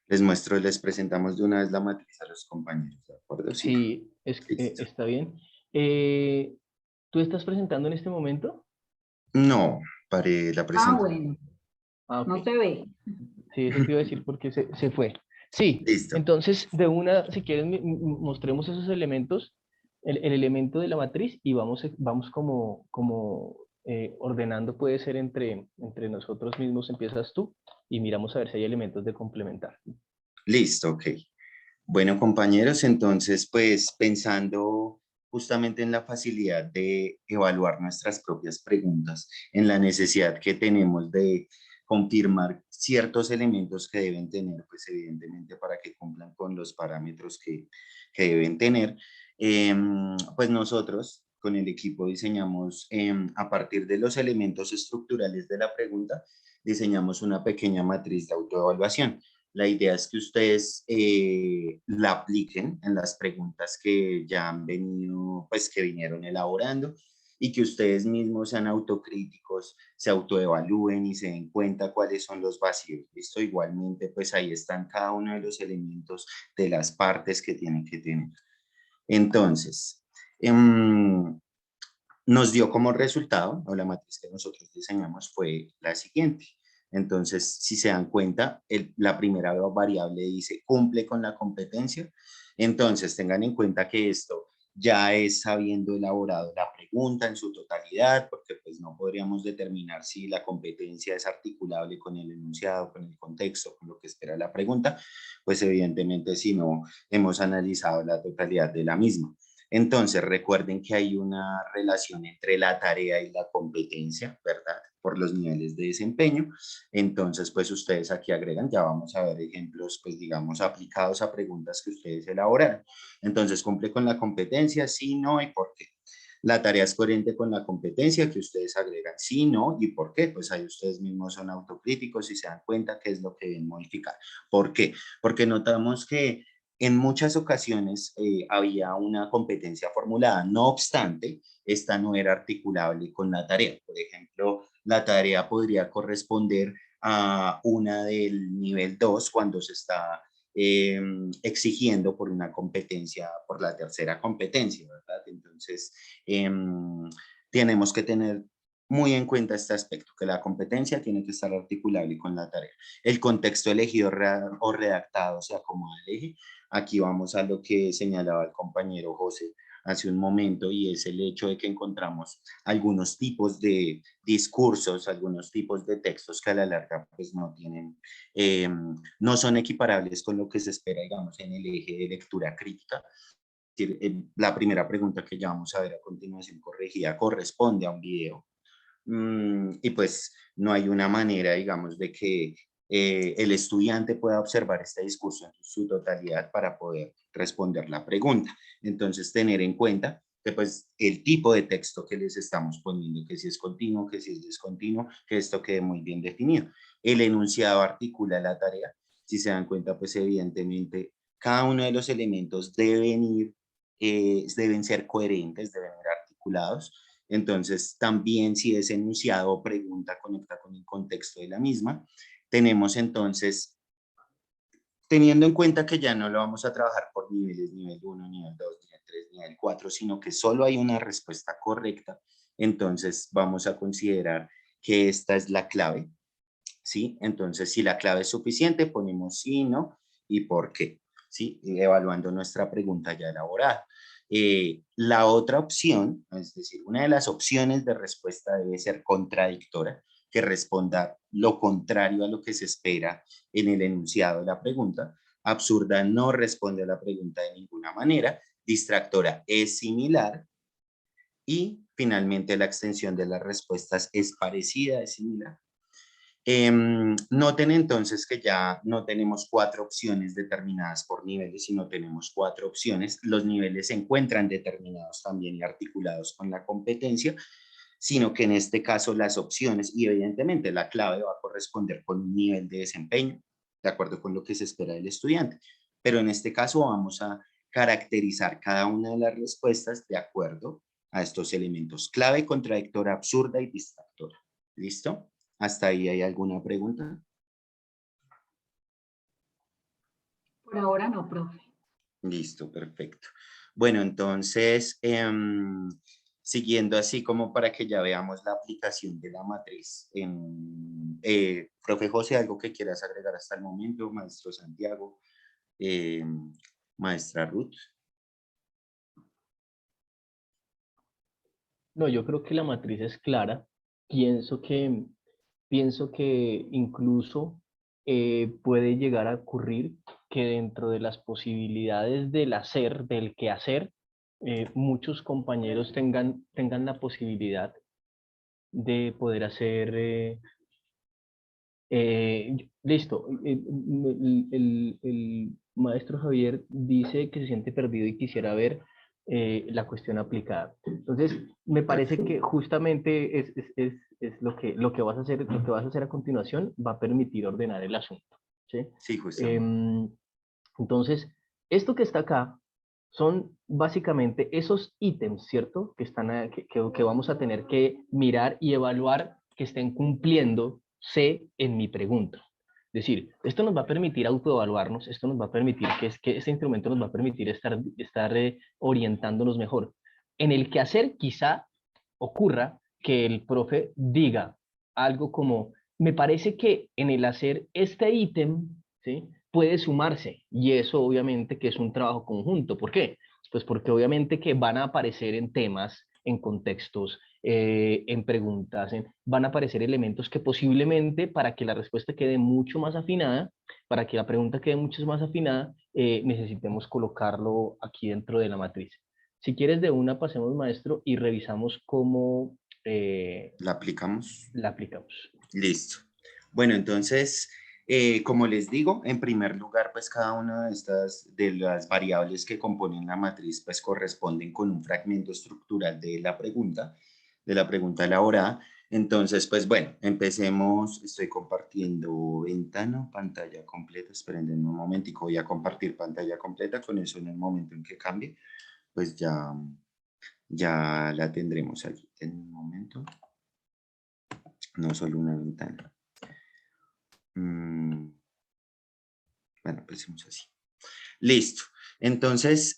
D: les presentamos de una vez la matriz a los compañeros, ¿de acuerdo?
B: Sí,
D: Listo.
B: está bien. ¿Tú estás presentando en este momento?
D: No, paré la presentación.
A: Bueno,
B: Ok.
A: no se ve.
B: Sí, eso te iba a decir porque se fue. Sí,
D: Listo.
B: entonces de una, si quieres, mostremos esos elementos, el elemento de la matriz y vamos como ordenando, puede ser entre nosotros mismos, empiezas tú y miramos a ver si hay elementos de complementar.
D: Listo, ok. Bueno, compañeros, entonces, pues pensando justamente en la facilidad de evaluar nuestras propias preguntas, en la necesidad que tenemos de confirmar ciertos elementos que deben tener, pues evidentemente para que cumplan con los parámetros que deben tener, pues nosotros con el equipo diseñamos a partir de los elementos estructurales de la pregunta, diseñamos una pequeña matriz de autoevaluación. La idea es que ustedes la apliquen en las preguntas que ya han venido, pues que vinieron elaborando y que ustedes mismos sean autocríticos, se autoevalúen y se den cuenta cuáles son los vacíos. Listo, igualmente, pues ahí están cada uno de los elementos de las partes que tienen que tener. Entonces, nos dio como resultado, o la matriz que nosotros diseñamos fue la siguiente. Entonces, si se dan cuenta, la primera variable dice cumple con la competencia. Entonces, tengan en cuenta que esto ya es habiendo elaborado la pregunta en su totalidad, porque pues no podríamos determinar si la competencia es articulable con el enunciado, con el contexto, con lo que espera la pregunta, pues evidentemente si no hemos analizado la totalidad de la misma. Entonces, recuerden que hay una relación entre la tarea y la competencia, ¿verdad? Por los niveles de desempeño. Entonces, pues ustedes aquí agregan, ya vamos a ver ejemplos, pues digamos, aplicados a preguntas que ustedes elaboraron. Entonces, ¿cumple con la competencia? Sí, no, ¿y por qué? La tarea es coherente con la competencia que ustedes agregan, sí, no, ¿y por qué? Pues ahí ustedes mismos son autocríticos y se dan cuenta qué es lo que deben modificar. ¿Por qué? Porque notamos que en muchas ocasiones había una competencia formulada, no obstante, esta no era articulable con la tarea. Por ejemplo, la tarea podría corresponder a una del nivel 2 cuando se está exigiendo por una competencia, por la tercera competencia, ¿verdad? Entonces, tenemos que tener muy en cuenta este aspecto, que la competencia tiene que estar articulable con la tarea. El contexto elegido o redactado se acomoda al eje. Aquí vamos a lo que señalaba el compañero José hace un momento, y es el hecho de que encontramos algunos tipos de discursos, algunos tipos de textos que a la larga pues no tienen, no son equiparables con lo que se espera, digamos, en el eje de lectura crítica. La primera pregunta que ya vamos a ver a continuación corregida corresponde a un video. Y pues no hay una manera, digamos, de que el estudiante pueda observar este discurso en su totalidad para poder responder la pregunta. Entonces, tener en cuenta que pues el tipo de texto que les estamos poniendo, que si es continuo, que si es discontinuo, que esto quede muy bien definido. El enunciado articula la tarea. Si se dan cuenta, pues evidentemente cada uno de los elementos deben ser coherentes, deben ir articulados. Entonces, también si es enunciado o pregunta conecta con el contexto de la misma. Tenemos entonces, teniendo en cuenta que ya no lo vamos a trabajar por niveles, nivel 1, nivel 2, nivel 3, nivel 4, sino que solo hay una respuesta correcta, entonces vamos a considerar que esta es la clave, ¿sí? Entonces, si la clave es suficiente, ponemos sí, no y por qué, ¿sí? Evaluando nuestra pregunta ya elaborada. La otra opción, es decir, una de las opciones de respuesta debe ser contradictora, que responda lo contrario a lo que se espera en el enunciado de la pregunta. Absurda no responde a la pregunta de ninguna manera. Distractora es similar. Y finalmente la extensión de las respuestas es parecida, es similar. Noten entonces que ya no tenemos 4 opciones determinadas por niveles, sino tenemos 4 opciones. Los niveles se encuentran determinados también y articulados con la competencia, sino que en este caso las opciones, y evidentemente la clave va a corresponder con un nivel de desempeño, de acuerdo con lo que se espera del estudiante. Pero en este caso vamos a caracterizar cada una de las respuestas de acuerdo a estos elementos: clave, contradictora, absurda y distractora. ¿Listo? ¿Hasta ahí hay alguna pregunta?
A: Por ahora no, profe.
D: Listo, perfecto. Bueno, entonces, siguiendo así como para que ya veamos la aplicación de la matriz. Profe José, ¿algo que quieras agregar hasta el momento? Maestro Santiago, maestra Ruth.
B: No, yo creo que la matriz es clara. Pienso que incluso puede llegar a ocurrir que dentro de las posibilidades del hacer, del quehacer, muchos compañeros tengan la posibilidad de poder hacer, listo, el maestro Javier dice que se siente perdido y quisiera ver la cuestión aplicada. Entonces, me parece que justamente es lo que vas a hacer, lo que vas a hacer a continuación va a permitir ordenar el asunto, ¿sí?
D: Sí, justamente.
B: Entonces, esto que está acá son básicamente esos ítems, ¿cierto? Que, que vamos a tener que mirar y evaluar que estén cumpliendo en mi pregunta. Es decir, esto nos va a permitir autoevaluarnos, esto nos va a permitir que este instrumento nos va a permitir estar orientándonos mejor. En el quehacer quizá ocurra que el profe diga algo como, me parece que en el hacer este ítem, ¿sí?, puede sumarse, y eso obviamente que es un trabajo conjunto. ¿Por qué? Pues porque obviamente que van a aparecer en temas, en contextos, en preguntas, van a aparecer elementos que posiblemente para que la respuesta quede mucho más afinada, para que la pregunta quede mucho más afinada, necesitemos colocarlo aquí dentro de la matriz. Si quieres de una pasemos, maestro, y revisamos cómo
D: ¿La aplicamos?
B: la aplicamos.
D: Listo. Bueno, entonces, como les digo, en primer lugar, pues cada una de las variables que componen la matriz, pues corresponden con un fragmento estructural de la pregunta elaborada. Entonces, pues bueno, empecemos. Estoy compartiendo ventana, pantalla completa. Esperen un momentico, voy a compartir pantalla completa. Con eso, en el momento en que cambie, pues ya la tendremos aquí. En un momento. No solo una ventana. Bueno, empecemos así. Listo. Entonces,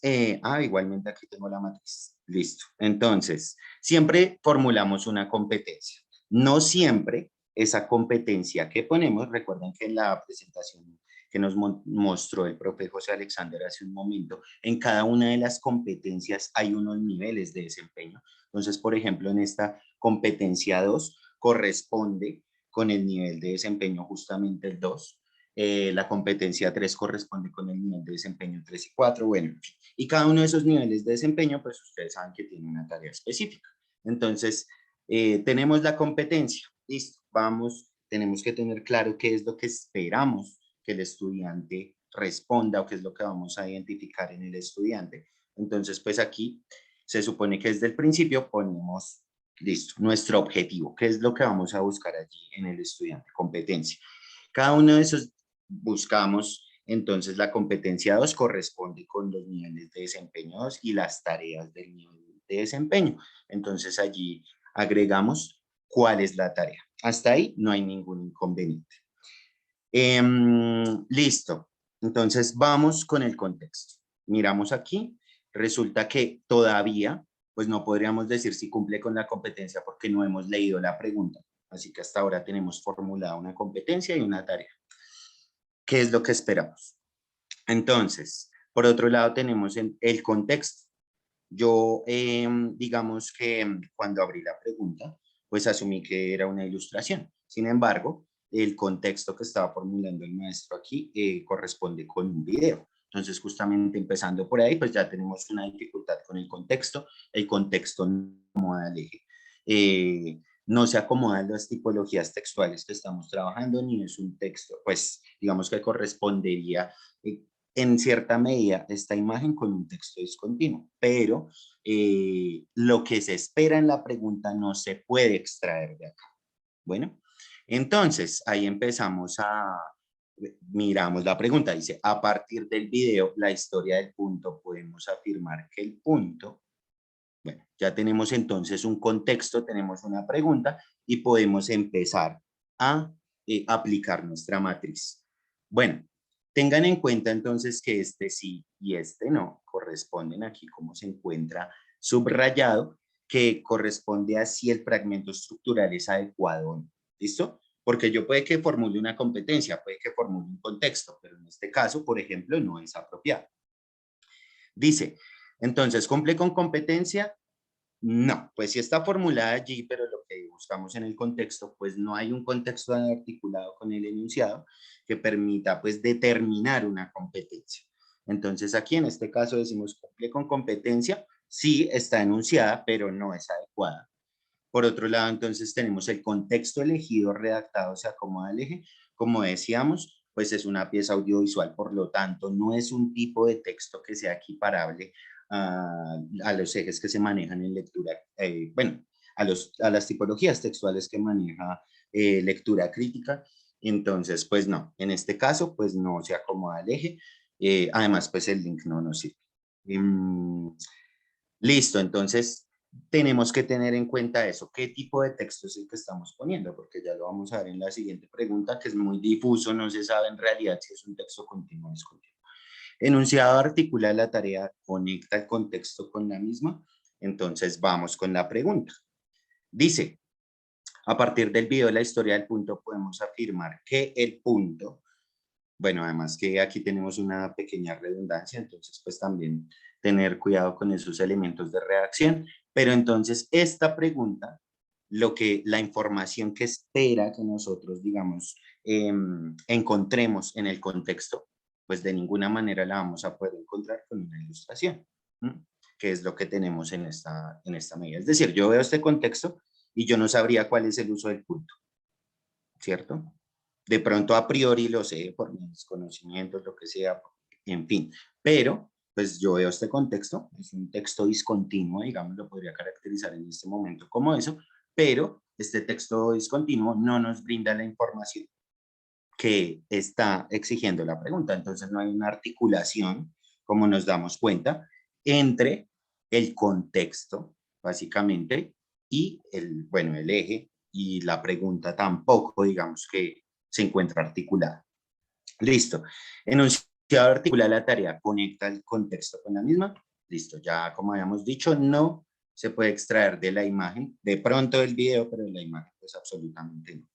D: igualmente aquí tengo la matriz. Listo. Entonces, siempre formulamos una competencia. No siempre esa competencia que ponemos, recuerden que en la presentación que nos mostró el profe José Alexander hace un momento, en cada una de las competencias hay unos niveles de desempeño. Entonces, por ejemplo, en esta competencia 2 corresponde con el nivel de desempeño justamente el 2. La competencia 3 corresponde con el nivel de desempeño 3 y 4, bueno, en fin. Y cada uno de esos niveles de desempeño, pues ustedes saben que tiene una tarea específica. Entonces, tenemos la competencia, listo, vamos, tenemos que tener claro qué es lo que esperamos que el estudiante responda o qué es lo que vamos a identificar en el estudiante. Entonces, pues aquí se supone que desde el principio ponemos, listo, nuestro objetivo, qué es lo que vamos a buscar allí en el estudiante, competencia. Cada uno de esos buscamos, entonces la competencia 2 corresponde con los niveles de desempeño 2 y las tareas del nivel de desempeño. Entonces allí agregamos cuál es la tarea. Hasta ahí no hay ningún inconveniente. Listo. Entonces vamos con el contexto. Miramos aquí. Resulta que todavía, pues no podríamos decir si cumple con la competencia porque no hemos leído la pregunta. Así que hasta ahora tenemos formulada una competencia y una tarea. ¿Qué es lo que esperamos? Entonces, por otro lado tenemos el contexto. Yo, digamos que cuando abrí la pregunta, pues asumí que era una ilustración. Sin embargo, el contexto que estaba formulando el maestro aquí corresponde con un video. Entonces, justamente empezando por ahí, pues ya tenemos una dificultad con el contexto. El contexto no acomoda al eje. No se acomodan las tipologías textuales que estamos trabajando, ni es un texto, pues digamos que correspondería en cierta medida esta imagen con un texto discontinuo, pero lo que se espera en la pregunta no se puede extraer de acá. Bueno, entonces ahí empezamos miramos la pregunta, dice, a partir del video, la historia del punto, podemos afirmar que el punto, bueno, ya tenemos entonces un contexto, tenemos una pregunta y podemos empezar a aplicar nuestra matriz. Bueno, tengan en cuenta entonces que este sí y este no corresponden aquí como se encuentra subrayado, que corresponde a si el fragmento estructural es adecuado o no. ¿Listo? Porque yo puede que formule una competencia, puede que formule un contexto, pero en este caso, por ejemplo, no es apropiado. Dice, entonces, ¿cumple con competencia? No, pues sí está formulada allí, pero lo que buscamos en el contexto, pues no hay un contexto articulado con el enunciado que permita pues determinar una competencia. Entonces aquí en este caso decimos cumple con competencia, sí está enunciada, pero no es adecuada. Por otro lado, entonces tenemos el contexto elegido, redactado, se acomoda al eje. Como decíamos, pues es una pieza audiovisual, por lo tanto, no es un tipo de texto que sea equiparable a los ejes que se manejan en lectura, bueno, a las tipologías textuales que maneja lectura crítica. Entonces, pues no, en este caso, pues no se acomoda al eje. Además, pues el link no nos sirve. Listo, entonces tenemos que tener en cuenta eso, qué tipo de texto es el que estamos poniendo, porque ya lo vamos a ver en la siguiente pregunta, que es muy difuso, no se sabe en realidad si es un texto continuo o discontinuo. Enunciado articula la tarea, conecta el contexto con la misma. Entonces vamos con la pregunta. Dice, a partir del video de la historia del punto podemos afirmar que el punto, bueno, además que aquí tenemos una pequeña redundancia, entonces pues también tener cuidado con esos elementos de redacción, pero entonces esta pregunta, la información que espera que nosotros, digamos, encontremos en el contexto, pues de ninguna manera la vamos a poder encontrar con una ilustración, que es lo que tenemos en esta medida. Es decir, yo veo este contexto y yo no sabría cuál es el uso del punto, ¿cierto? De pronto a priori lo sé por mis conocimientos, lo que sea, en fin, pero pues yo veo este contexto, es un texto discontinuo, digamos, lo podría caracterizar en este momento como eso, pero este texto discontinuo no nos brinda la información que está exigiendo la pregunta, entonces no hay una articulación, como nos damos cuenta, entre el contexto, básicamente, y el eje, y la pregunta tampoco, digamos, que se encuentra articulada. Listo. Enunciado articula la tarea, conecta el contexto con la misma. Listo, ya como habíamos dicho, no se puede extraer de la imagen, de pronto del video, pero de la imagen, pues absolutamente no.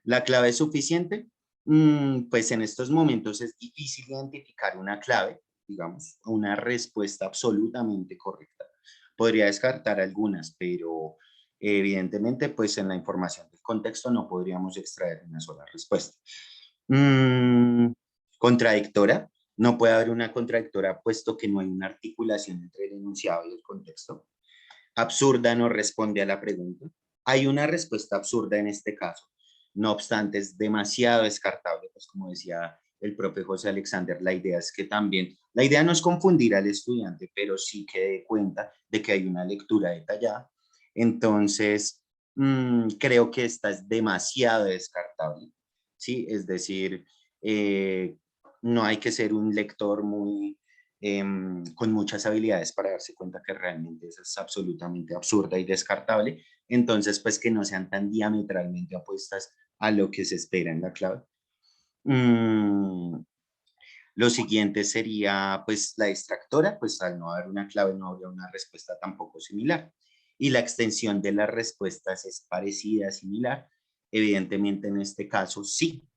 D: La clave es suficiente. Pues en estos momentos es difícil identificar una clave, digamos, una respuesta absolutamente correcta. Podría descartar algunas, pero evidentemente, pues en la información del contexto no podríamos extraer una sola respuesta. Contradictora, no puede haber una contradictora puesto que no hay una articulación entre el enunciado y el contexto. Absurda, no responde a la pregunta. Hay una respuesta absurda en este caso. No obstante, es demasiado descartable, pues como decía el propio José Alexander, la idea es que también, la idea no es confundir al estudiante, pero sí que dé cuenta de que hay una lectura detallada. Entonces, creo que esta es demasiado descartable, ¿sí? Es decir, no hay que ser un lector muy, con muchas habilidades para darse cuenta que realmente esa es absolutamente absurda y descartable. Entonces, pues que no sean tan diametralmente opuestas a lo que se espera en la clave. Lo siguiente sería pues la distractora, pues al no haber una clave no habría una respuesta tampoco similar. Y la extensión de las respuestas es parecida, similar. Evidentemente en este caso sí.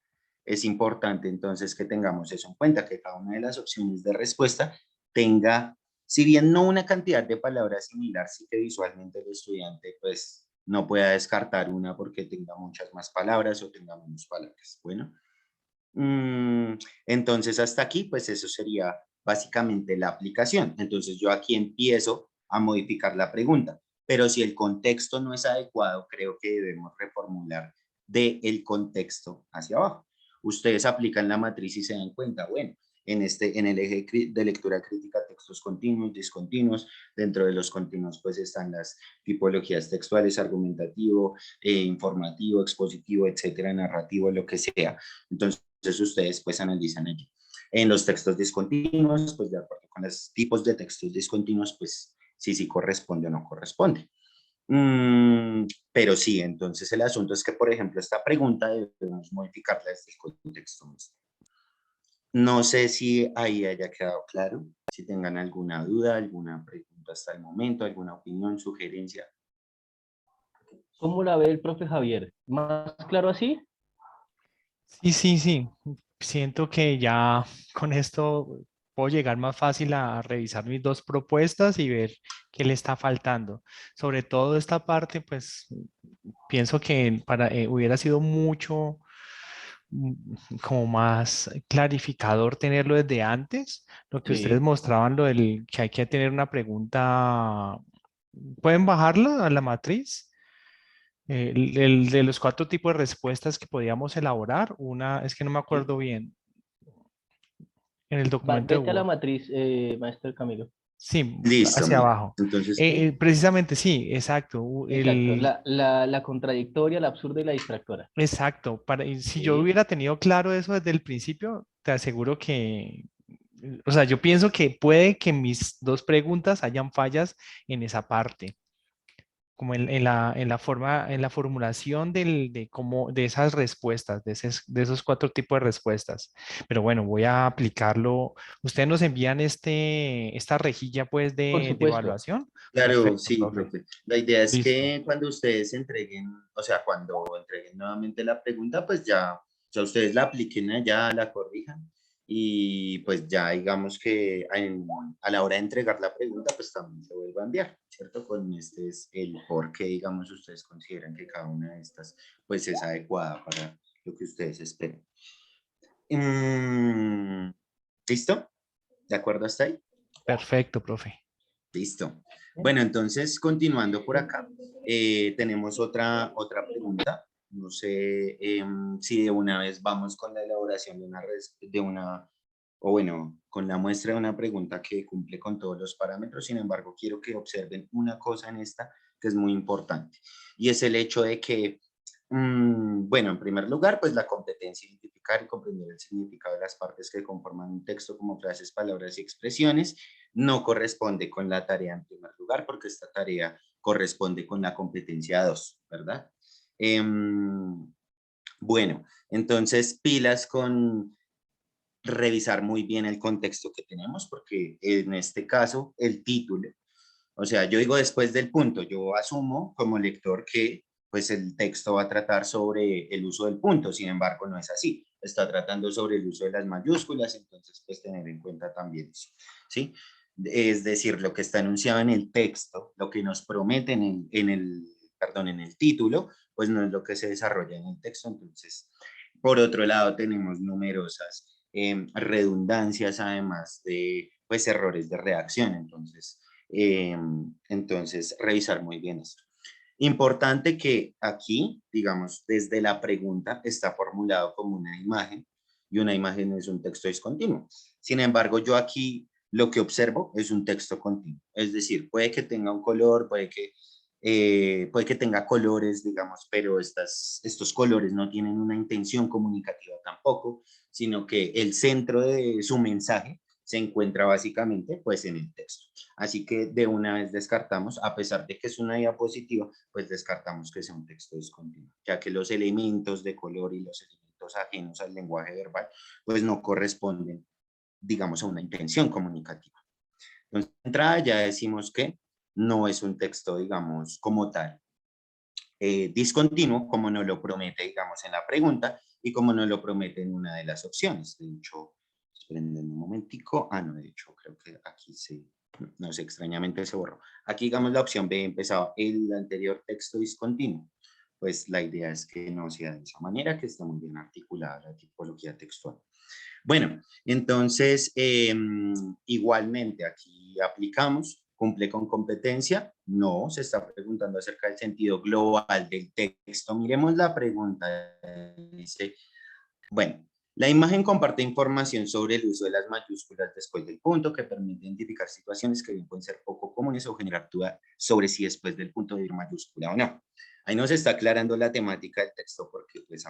D: Es importante entonces que tengamos eso en cuenta, que cada una de las opciones de respuesta tenga, si bien no una cantidad de palabras similar, sí que visualmente el estudiante pues no pueda descartar una porque tenga muchas más palabras o tenga menos palabras. Bueno, entonces hasta aquí pues eso sería básicamente la aplicación. Entonces yo aquí empiezo a modificar la pregunta, pero si el contexto no es adecuado, creo que debemos reformular del contexto hacia abajo. Ustedes aplican la matriz y se dan cuenta, bueno, en el eje de lectura crítica, textos continuos, discontinuos, dentro de los continuos pues están las tipologías textuales, argumentativo, informativo, expositivo, etcétera, narrativo, lo que sea. Entonces ustedes pues analizan allí. En los textos discontinuos, pues de acuerdo con los tipos de textos discontinuos, pues sí corresponde o no corresponde. Pero sí, entonces el asunto es que, por ejemplo, esta pregunta debemos modificarla desde el contexto mismo. No sé si ahí haya quedado claro, si tengan alguna duda, alguna pregunta hasta el momento, alguna opinión, sugerencia.
B: ¿Cómo la ve el profe Javier? ¿Más claro así?
G: Sí. Siento que ya con esto puedo llegar más fácil a revisar mis dos propuestas y ver qué le está faltando. Sobre todo esta parte, pues pienso que hubiera sido mucho como más clarificador tenerlo desde antes. Lo que ustedes
B: Sí.
G: mostraban, lo del que hay que tener una pregunta. ¿Pueden bajarla a la matriz? El de los 4 tipos de respuestas que podíamos elaborar, una es que no me
B: Sí.
G: acuerdo bien, en el documento de
B: Vete a la
G: Word.
B: matriz, maestro Camilo.
G: Sí,
D: Listo,
G: hacia
D: mira.
G: abajo.
D: Entonces, ¿qué?
G: Precisamente, sí, exacto.
B: Exacto, la contradictoria, la absurda y la distractora.
G: Exacto. Y si yo
B: Sí.
G: hubiera tenido claro eso desde el principio, te aseguro que, o sea, yo pienso que puede que mis dos preguntas hayan fallas en esa parte, como en la forma, en la formulación de esas respuestas, de esos 4 tipos de respuestas. Pero bueno, voy a aplicarlo. Ustedes nos envían esta rejilla pues
B: Por
G: de
B: supuesto.
G: evaluación.
D: Claro,
G: Perfecto,
D: sí,
G: profe.
D: profe. La idea es
G: Listo.
D: que cuando ustedes entreguen, o sea, cuando entreguen nuevamente la pregunta, pues ya ustedes la apliquen allá, la corrijan y pues ya digamos que a la hora de entregar la pregunta, pues también se vuelva a enviar, ¿cierto? Con este es el por qué, digamos, ustedes consideran que cada una de estas pues es adecuada para lo que ustedes esperen. ¿Listo? ¿De acuerdo hasta ahí?
G: Perfecto, profe.
D: Listo. Bueno, entonces continuando por acá, tenemos otra pregunta. No sé si de una vez vamos con la elaboración o bueno, con la muestra de una pregunta que cumple con todos los parámetros. Sin embargo, quiero que observen una cosa en esta que es muy importante y es el hecho de que, bueno, en primer lugar, pues la competencia identificar y comprender el significado de las partes que conforman un texto como frases, palabras y expresiones no corresponde con la tarea en primer lugar, porque esta tarea corresponde con la competencia 2, ¿verdad? Bueno, entonces pilas con revisar muy bien el contexto que tenemos, porque en este caso el título, o sea, yo digo después del punto, yo asumo como lector que pues el texto va a tratar sobre el uso del punto, sin embargo no es así. está tratando sobre el uso de las mayúsculas, entonces pues tener en cuenta también eso, ¿sí? Es decir, lo que está enunciado en el texto, lo que nos prometen en el título, pues no es lo que se desarrolla en el texto. Entonces, por otro lado, tenemos numerosas redundancias, además de pues errores de redacción. Entonces, revisar muy bien esto. Importante que aquí, digamos, desde la pregunta está formulado como una imagen, y una imagen es un texto discontinuo. Sin embargo, yo aquí lo que observo es un texto continuo. Es decir, puede que tenga un color, puede que tenga colores, digamos, pero estos colores no tienen una intención comunicativa tampoco, sino que el centro de su mensaje se encuentra básicamente pues en el texto. Así que de una vez descartamos, a pesar de que es una diapositiva, pues descartamos que sea un texto discontinuo, ya que los elementos de color y los elementos ajenos al lenguaje verbal pues no corresponden, digamos, a una intención comunicativa. Entonces, de entrada ya decimos que no es un texto, digamos, como tal, discontinuo, como nos lo promete, digamos, en la pregunta y como nos lo promete en una de las opciones. De hecho, esperen un momentico. No, de hecho, creo que aquí no sé, extrañamente se borró. Aquí, digamos, la opción B empezaba el anterior texto discontinuo. Pues la idea es que no sea de esa manera, que está muy bien articulada la tipología textual. Bueno, entonces, igualmente aquí aplicamos, cumple con competencia, no, se está preguntando acerca del sentido global del texto. Miremos la pregunta, dice, bueno, la imagen comparte información sobre el uso de las mayúsculas después del punto, que permite identificar situaciones que bien pueden ser poco comunes o generar duda sobre si después del punto debe ir mayúscula o no. Ahí nos está aclarando la temática del texto, porque pues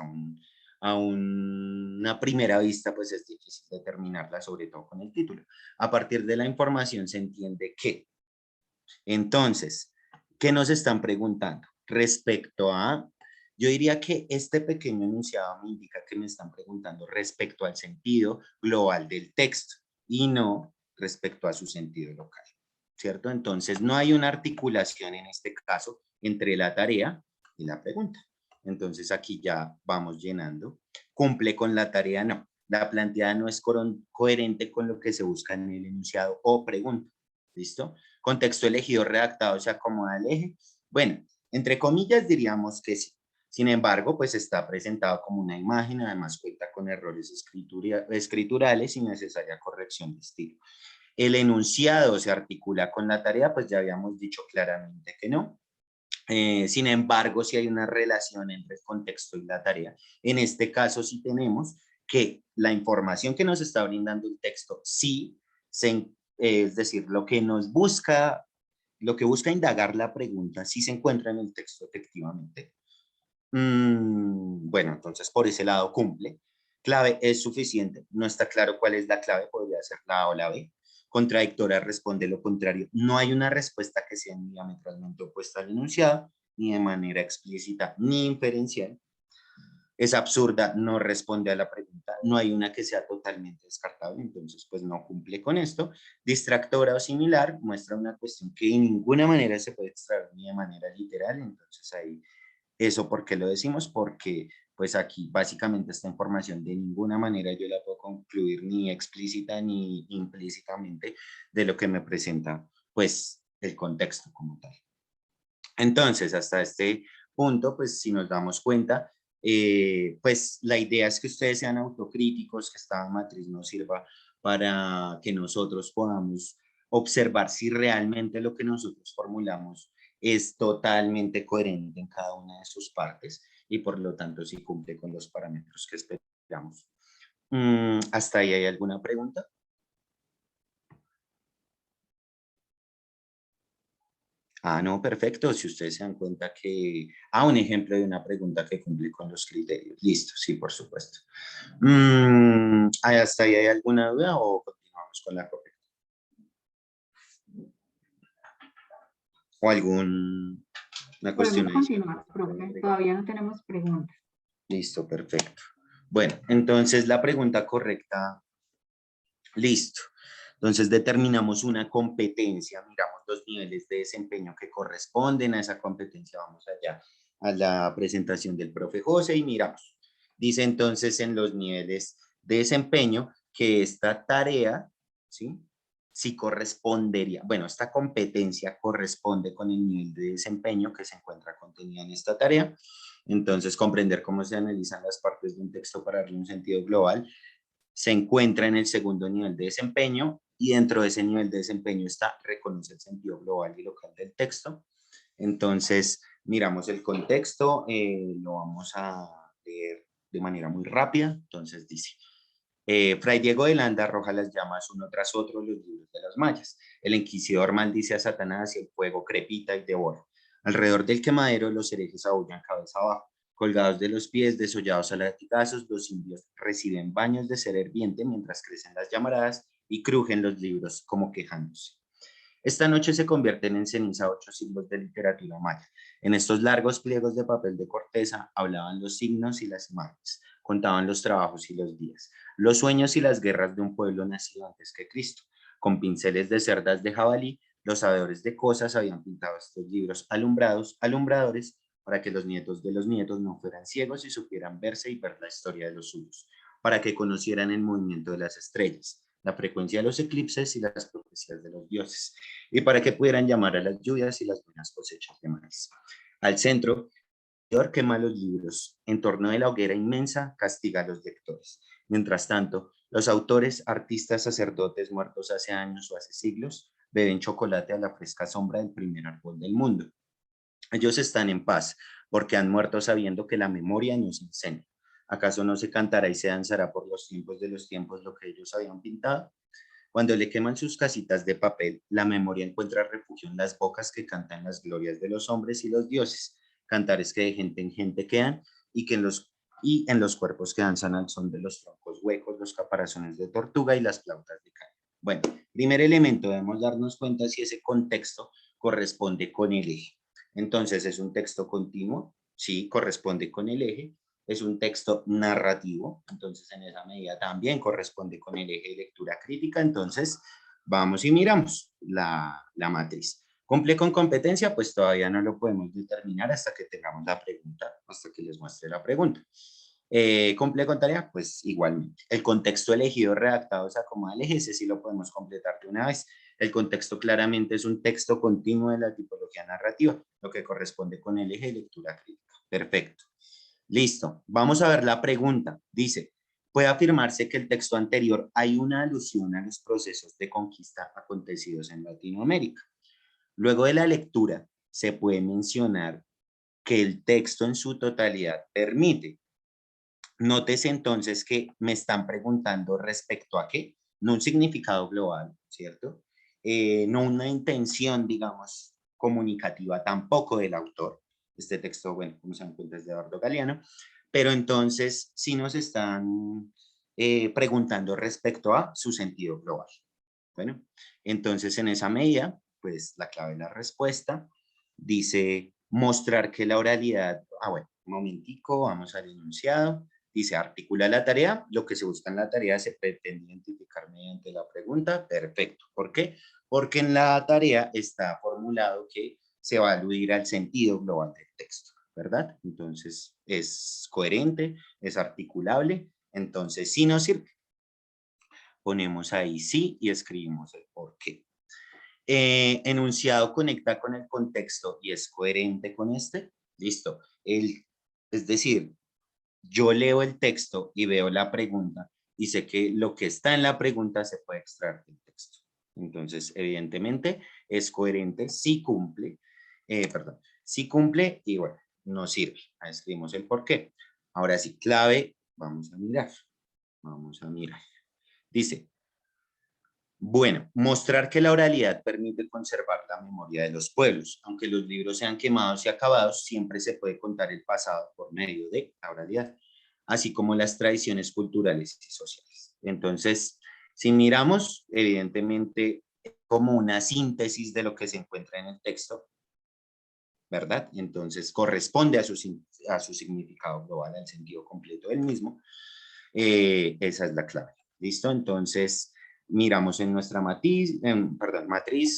D: a una primera vista pues es difícil determinarla, sobre todo con el título. A partir de la información se entiende que. Entonces, ¿qué nos están preguntando? Respecto a, yo diría que este pequeño enunciado me indica que me están preguntando respecto al sentido global del texto y no respecto a su sentido local, ¿cierto? Entonces, no hay una articulación en este caso entre la tarea y la pregunta. Entonces, aquí ya vamos llenando. ¿Cumple con la tarea? No. La planteada no es coherente con lo que se busca en el enunciado o pregunta. ¿Listo? Contexto elegido redactado se acomoda al eje. Bueno, entre comillas diríamos que sí. Sin embargo, pues está presentado como una imagen, además cuenta con errores escriturales y necesaria corrección de estilo. El enunciado se articula con la tarea, pues ya habíamos dicho claramente que no. Sin embargo, sí hay una relación entre el contexto y la tarea. En este caso sí tenemos que la información que nos está brindando el texto sí es decir, lo que busca indagar la pregunta sí se encuentra en el texto efectivamente. Bueno, entonces por ese lado cumple. Clave es suficiente. No está claro cuál es la clave, podría ser la A o la B. Contradictora responde lo contrario. No hay una respuesta que sea diametralmente opuesta al enunciado, ni de manera explícita ni inferencial. Es absurda, no responde a la pregunta. No hay una que sea totalmente descartable, entonces pues no cumple con esto. Distractora o similar muestra una cuestión que de ninguna manera se puede extraer ni de manera literal, entonces ahí, ¿eso por qué lo decimos? Porque pues aquí básicamente esta información de ninguna manera yo la puedo concluir ni explícita ni implícitamente de lo que me presenta pues el contexto como tal. Entonces, hasta este punto, pues si nos damos cuenta, pues la idea es que ustedes sean autocríticos, que esta matriz nos sirva para que nosotros podamos observar si realmente lo que nosotros formulamos es totalmente coherente en cada una de sus partes y por lo tanto si cumple con los parámetros que esperamos. ¿Hasta ahí hay alguna pregunta? No, perfecto. Si ustedes se dan cuenta que... un ejemplo de una pregunta que cumple con los criterios. Listo, sí, por supuesto. ¿Hasta ahí hay alguna duda o continuamos con la correcta? ¿O alguna cuestión
A: Podemos
D: adicional?
A: continuar, profe. Todavía no tenemos preguntas.
D: Listo, perfecto. Bueno, entonces la pregunta correcta, listo. Entonces determinamos una competencia, miramos los niveles de desempeño que corresponden a esa competencia. Vamos allá a la presentación del profe José y miramos. Dice entonces en los niveles de desempeño que esta tarea, ¿sí? Sí correspondería, bueno, esta competencia corresponde con el nivel de desempeño que se encuentra contenida en esta tarea. Entonces, comprender cómo se analizan las partes de un texto para darle un sentido global se encuentra en el segundo nivel de desempeño, y dentro de ese nivel de desempeño está reconocer el sentido global y local del texto. Entonces, miramos el contexto, lo vamos a leer de manera muy rápida. Entonces dice: Fray Diego de Landa arroja las llamas uno tras otro los libros de las mayas. El inquisidor maldice a Satanás y el fuego crepita y devora. Alrededor del quemadero los herejes aúllan cabeza abajo. Colgados de los pies, desollados a latigazos, los indios reciben baños de cera hirviente mientras crecen las llamaradas y crujen los libros como quejándose. Esta noche se convierten en ceniza 8 siglos de literatura maya. En estos largos pliegos de papel de corteza hablaban los signos y las imágenes, contaban los trabajos y los días, los sueños y las guerras de un pueblo nacido antes que Cristo. Con pinceles de cerdas de jabalí, los sabedores de cosas habían pintado estos libros alumbradores, para que los nietos de los nietos no fueran ciegos y supieran verse y ver la historia de los suyos, para que conocieran el movimiento de las estrellas, la frecuencia de los eclipses y las profecías de los dioses, y para que pudieran llamar a las lluvias y las buenas cosechas de maíz. Al centro, el Señor quema los libros. En torno de la hoguera inmensa, castiga a los lectores. Mientras tanto, los autores, artistas, sacerdotes muertos hace años o hace siglos, beben chocolate a la fresca sombra del primer árbol del mundo. Ellos están en paz, porque han muerto sabiendo que la memoria nos enseña. ¿Acaso no se cantará y se danzará por los tiempos lo que ellos habían pintado? Cuando le queman sus casitas de papel, la memoria encuentra refugio en las bocas que cantan las glorias de los hombres y los dioses, cantares que de gente en gente quedan y en los cuerpos que danzan al son de los troncos huecos, los caparazones de tortuga y las flautas de caña. Bueno, primer elemento, debemos darnos cuenta si ese contexto corresponde con el eje. Entonces, ¿es un texto continuo? Sí, corresponde con el eje. Es un texto narrativo, entonces en esa medida también corresponde con el eje de lectura crítica. Entonces, vamos y miramos la matriz. ¿Cumple con competencia? Pues todavía no lo podemos determinar hasta que tengamos la pregunta, hasta que les muestre la pregunta. ¿Cumple con tarea? Pues igualmente. El contexto elegido, redactado, se acomoda al eje, ese sí lo podemos completar de una vez. El contexto claramente es un texto continuo de la tipología narrativa, lo que corresponde con el eje de lectura crítica. Perfecto. Listo. Vamos a ver la pregunta. Dice: puede afirmarse que el texto anterior hay una alusión a los procesos de conquista acontecidos en Latinoamérica. Luego de la lectura, se puede mencionar que el texto en su totalidad permite. Nótese entonces que me están preguntando respecto a qué, no un significado global, ¿cierto? No una intención, digamos, comunicativa tampoco del autor. Este texto, bueno, como se dan cuenta, es de Eduardo Galeano, pero entonces sí nos están preguntando respecto a su sentido global. Bueno, entonces en esa medida, pues la clave de la respuesta dice mostrar que la oralidad, bueno, un momentico, vamos al enunciado. Dice: articula la tarea, lo que se busca en la tarea se pretende identificar mediante la pregunta. Perfecto. ¿Por qué? Porque en la tarea está formulado que se va a aludir al sentido global del texto, ¿verdad? Entonces es coherente, es articulable, entonces sí nos sirve. Ponemos ahí sí y escribimos el por qué. Enunciado conecta con el contexto y es coherente con este. Listo. Es decir, yo leo el texto y veo la pregunta y sé que lo que está en la pregunta se puede extraer del texto. Entonces, evidentemente, es coherente, sí cumple, sí cumple y bueno, nos sirve. Ahí escribimos el por qué. Ahora sí, clave, vamos a mirar. Dice: bueno, mostrar que la oralidad permite conservar la memoria de los pueblos. Aunque los libros sean quemados y acabados, siempre se puede contar el pasado por medio de la oralidad, así como las tradiciones culturales y sociales. Entonces, si miramos, evidentemente, como una síntesis de lo que se encuentra en el texto, ¿verdad? Entonces, corresponde a su significado global, al sentido completo del mismo. Esa es la clave. ¿Listo? Entonces, miramos en nuestra matriz,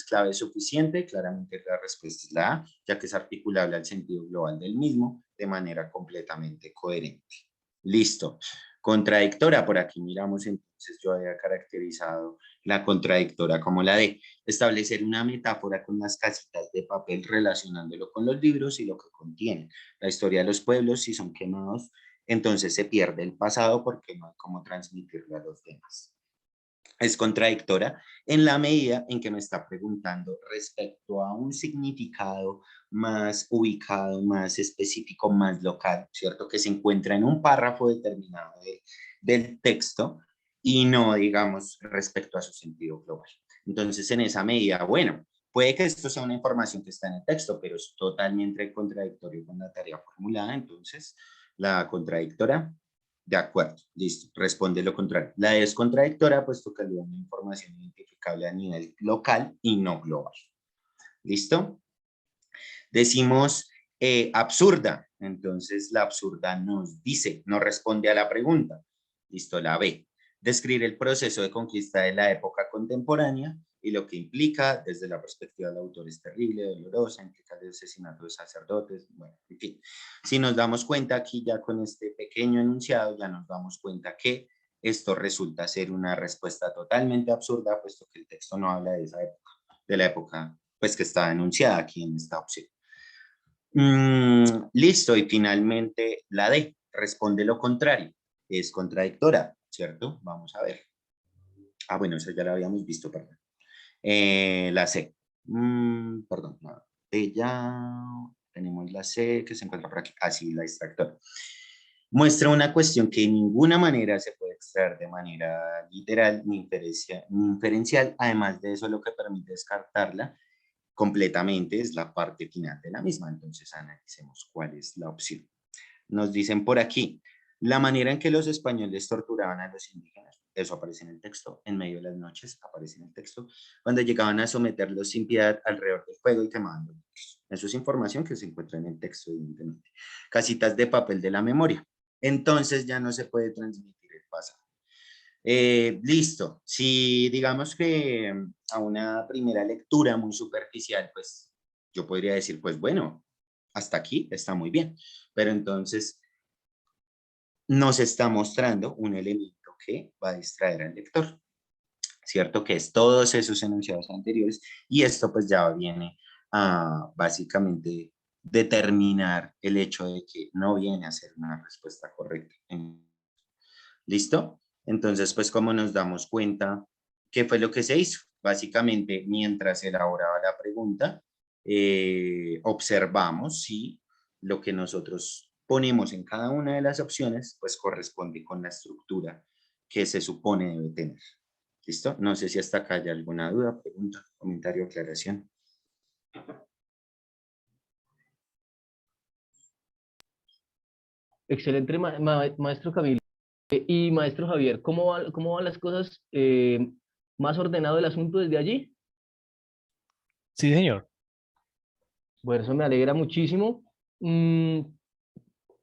D: clave suficiente. Claramente la respuesta es la A, ya que es articulable al sentido global del mismo de manera completamente coherente. Listo. Contradictora, por aquí miramos, entonces yo había caracterizado la contradictora como la de establecer una metáfora con las casitas de papel relacionándolo con los libros y lo que contienen. La historia de los pueblos, si son quemados, entonces se pierde el pasado porque no hay cómo transmitirlo a los demás. Es contradictora en la medida en que me está preguntando respecto a un significado más ubicado, más específico, más local, ¿cierto? Que se encuentra en un párrafo determinado del texto y no, digamos, respecto a su sentido global. Entonces, en esa medida, bueno, puede que esto sea una información que está en el texto, pero es totalmente contradictorio con la tarea formulada, entonces la contradictora. De acuerdo, listo, responde lo contrario. La es contradictora, puesto que le da una información identificable a nivel local y no global. ¿Listo? Decimos absurda, entonces la absurda nos dice, no responde a la pregunta. Listo, la B. Describir el proceso de conquista de la época contemporánea y lo que implica desde la perspectiva del autor es terrible, dolorosa, implica el asesinato de sacerdotes, bueno, en fin. Si nos damos cuenta aquí ya con este pequeño enunciado, ya nos damos cuenta que esto resulta ser una respuesta totalmente absurda, puesto que el texto no habla de esa época, de la época pues que está enunciada aquí en esta opción. Listo, y finalmente la D, responde lo contrario, es contradictora, ¿cierto? Vamos a ver. Ah, bueno, eso ya lo habíamos visto, perdón. La C, perdón, la D ya, tenemos la C que se encuentra por aquí, así la extractora. Muestra una cuestión que de ninguna manera se puede extraer de manera literal ni inferencial, además de eso lo que permite descartarla completamente es la parte final de la misma. Entonces analicemos cuál es la opción. Nos dicen por aquí, la manera en que los españoles torturaban a los indígenas, eso aparece en el texto, en medio de las noches aparece en el texto, cuando llegaban a someterlos sin piedad alrededor del fuego y quemaban los muertos. Eso es información que se encuentra en el texto, evidentemente. Casitas de papel de la memoria. Entonces ya no se puede transmitir el pasado. Listo. Si digamos que a una primera lectura muy superficial, pues yo podría decir, pues bueno, hasta aquí está muy bien. Pero entonces nos está mostrando un elemento que va a distraer al lector, ¿cierto? Que es todos esos enunciados anteriores y esto pues ya viene a básicamente determinar el hecho de que no viene a ser una respuesta correcta. ¿Listo? Entonces, pues, ¿cómo nos damos cuenta qué fue lo que se hizo? Básicamente, mientras elaboraba la pregunta, observamos si lo que nosotros ponemos en cada una de las opciones, pues, corresponde con la estructura que se supone debe tener. ¿Listo? No sé si hasta acá hay alguna duda, pregunta, comentario, aclaración.
B: Excelente, maestro Camilo. Y maestro Javier, ¿cómo van las cosas? ¿Más ordenado el asunto desde allí?
G: Sí, señor.
B: Bueno, eso me alegra muchísimo.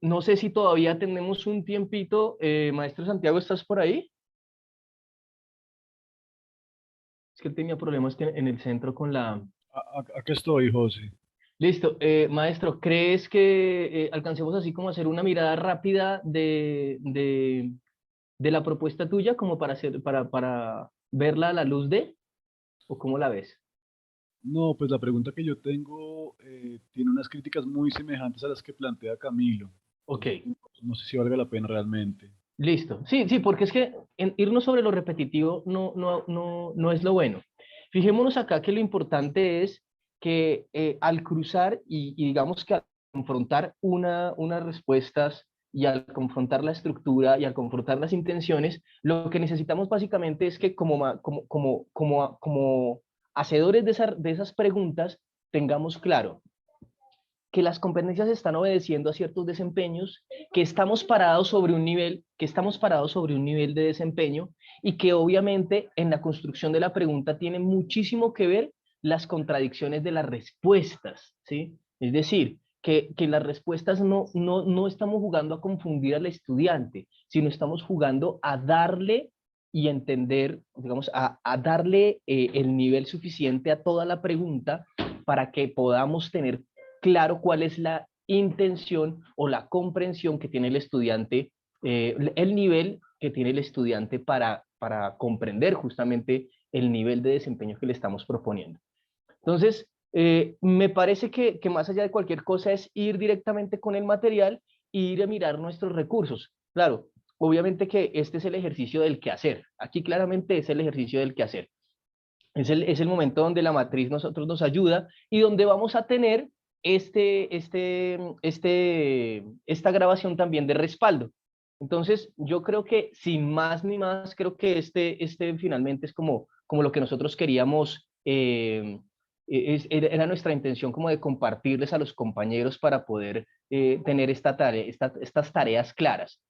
B: No sé si todavía tenemos un tiempito. Maestro Santiago, ¿estás por ahí? Es que él tenía problemas en el centro con la...
C: Acá estoy, José.
B: Listo. Maestro, ¿crees que alcancemos así como a hacer una mirada rápida de la propuesta tuya como para verla a la luz de, o cómo la ves?
C: No, pues la pregunta que yo tengo tiene unas críticas muy semejantes a las que plantea Camilo.
B: Ok,
C: No sé si valga la pena realmente.
B: listo. Sí, sí, porque es que irnos sobre lo repetitivo no es lo bueno. Fijémonos acá que lo importante es que al cruzar y digamos que al confrontar unas respuestas y al confrontar la estructura y al confrontar las intenciones, lo que necesitamos básicamente es que como hacedores de esas preguntas tengamos claro que las competencias están obedeciendo a ciertos desempeños, que estamos parados sobre un nivel, de desempeño y que obviamente en la construcción de la pregunta tiene muchísimo que ver las contradicciones de las respuestas, ¿sí? Es decir, que las respuestas no estamos jugando a confundir al estudiante, sino estamos jugando a darle y entender, digamos, a darle el nivel suficiente a toda la pregunta para que podamos tener claro cuál es la intención o la comprensión que tiene el estudiante el nivel que tiene el estudiante para comprender justamente el nivel de desempeño que le estamos proponiendo. Entonces, me parece que más allá de cualquier cosa es ir directamente con el material e ir a mirar nuestros recursos. Claro, obviamente que este es el ejercicio del quehacer. Aquí claramente es el ejercicio del quehacer. Es el momento donde la matriz nos ayuda y donde vamos a tener esta grabación también de respaldo. Entonces, yo creo que sin más ni más, creo que finalmente es como lo que nosotros queríamos, era nuestra intención como de compartirles a los compañeros para poder tener estas tareas claras.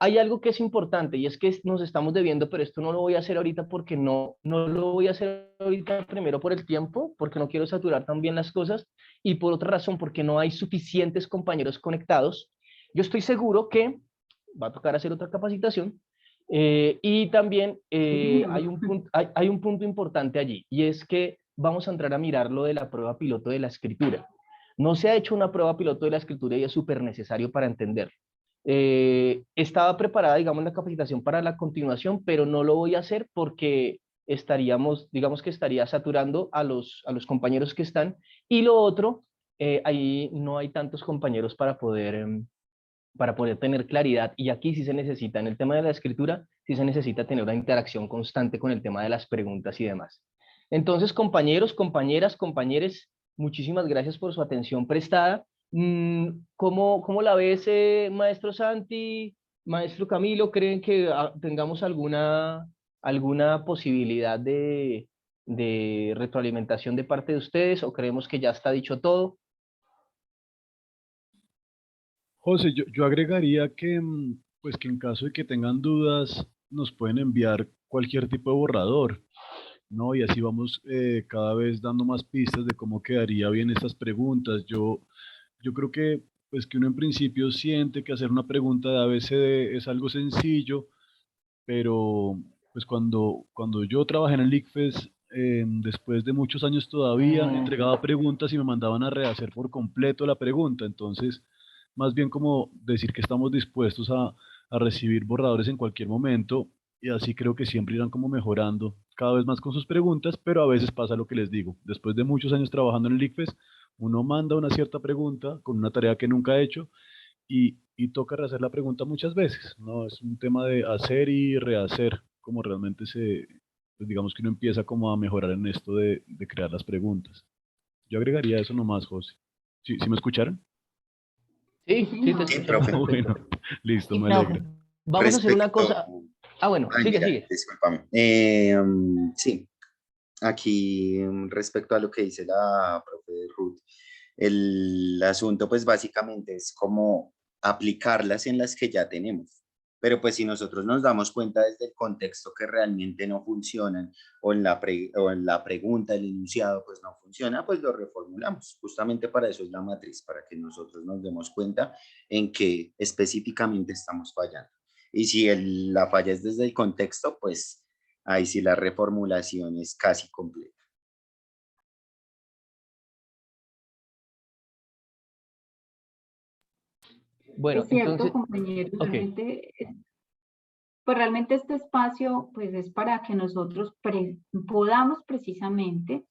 B: Hay algo que es importante y es que nos estamos debiendo, pero esto no lo voy a hacer ahorita porque no lo voy a hacer ahorita primero por el tiempo, porque no quiero saturar también las cosas y por otra razón porque no hay suficientes compañeros conectados. Yo estoy seguro que va a tocar hacer otra capacitación y también hay un punto importante allí y es que vamos a entrar a mirar lo de la prueba piloto de la escritura. No se ha hecho una prueba piloto de la escritura y es súper necesario para entenderlo. Estaba preparada, digamos, la capacitación para la continuación, pero no lo voy a hacer porque digamos que estaría saturando a los compañeros que están. Y lo otro, ahí no hay tantos compañeros para poder tener claridad. Y aquí sí se necesita, en el tema de la escritura, sí se necesita tener una interacción constante con el tema de las preguntas y demás. Entonces, compañeros, compañeras, compañeres, muchísimas gracias por su atención prestada. ¿Cómo la ves, maestro Santi, maestro Camilo? ¿Creen que tengamos alguna posibilidad de retroalimentación de parte de ustedes o creemos que ya está dicho todo?
C: José, yo agregaría que, pues que en caso de que tengan dudas, nos pueden enviar cualquier tipo de borrador, ¿no? Y así vamos cada vez dando más pistas de cómo quedaría bien estas preguntas. Yo creo que, pues que uno en principio siente que hacer una pregunta de ABCD es algo sencillo, pero pues cuando yo trabajé en el ICFES, después de muchos años todavía, entregaba preguntas y me mandaban a rehacer por completo la pregunta. Entonces, más bien como decir que estamos dispuestos a recibir borradores en cualquier momento y así creo que siempre irán como mejorando cada vez más con sus preguntas, pero a veces pasa lo que les digo. Después de muchos años trabajando en el ICFES, uno manda una cierta pregunta con una tarea que nunca ha hecho y toca rehacer la pregunta muchas veces, ¿no? Es un tema de hacer y rehacer, como realmente pues digamos que uno empieza como a mejorar en esto de crear las preguntas. Yo agregaría eso nomás, José. ¿Sí me escucharon?
B: Sí, sí, te
A: señor.
D: Sí,
B: escuchamos
D: profe.
C: Bueno,
B: perfecto.
C: listo,
A: Sí,
C: me
A: profe.
C: alegra.
B: Vamos a hacer una
D: Respecto,
B: cosa. Bueno,
D: ay,
B: sigue,
D: mira,
B: sigue.
D: discúlpame. Sí, aquí respecto a lo que dice la profe Ruth, el asunto pues básicamente es como aplicarlas en las que ya tenemos. Pero pues si nosotros nos damos cuenta desde el contexto que realmente no funcionan o o en la pregunta, el enunciado pues no funciona, pues lo reformulamos. Justamente para eso es la matriz, para que nosotros nos demos cuenta en qué específicamente estamos fallando. Y si la falla es desde el contexto, pues ahí sí la reformulación es casi completa.
B: Bueno,
A: Es cierto,
B: entonces,
A: compañeros,
B: ok.
A: pues realmente este espacio pues es para que nosotros podamos precisamente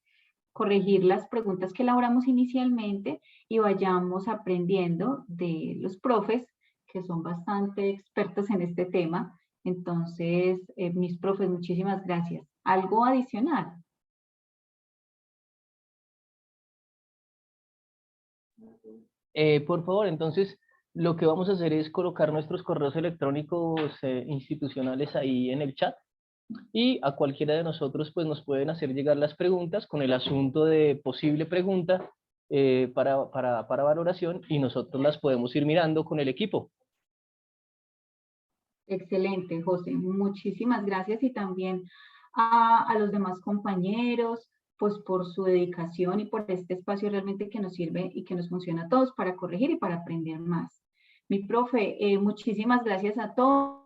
A: corregir las preguntas que elaboramos inicialmente y vayamos aprendiendo de los profes que son bastante expertos en este tema. Entonces, mis profes, muchísimas gracias. ¿Algo adicional?
B: Por favor, entonces, lo que vamos a hacer es colocar nuestros correos electrónicos institucionales ahí en el chat y a cualquiera de nosotros pues nos pueden hacer llegar las preguntas con el asunto de posible pregunta para valoración y nosotros las podemos ir mirando con el equipo.
A: Excelente, José. Muchísimas gracias y también a los demás compañeros, pues por su dedicación y por este espacio realmente que nos sirve y que nos funciona a todos para corregir y para aprender más. Mi profe, muchísimas gracias a todos.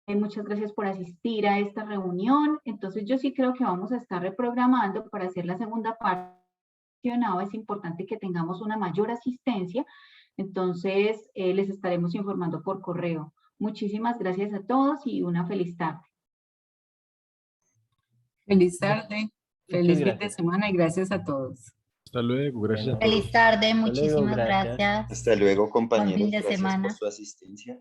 A: Muchas gracias por asistir a esta reunión. Entonces yo sí creo que vamos a estar reprogramando para hacer la segunda parte. Es importante que tengamos una mayor asistencia. Entonces les estaremos informando por correo. Muchísimas gracias a todos y una feliz tarde.
H: Feliz tarde, feliz fin de
B: gracias.
H: semana y gracias a todos.
C: Hasta luego, gracias a
B: Bueno.
C: todos.
I: Feliz tarde,
B: luego,
I: muchísimas
B: gracias.
I: gracias.
D: Hasta luego, compañeros.
I: fin de
D: Gracias
I: semana.
D: por su asistencia.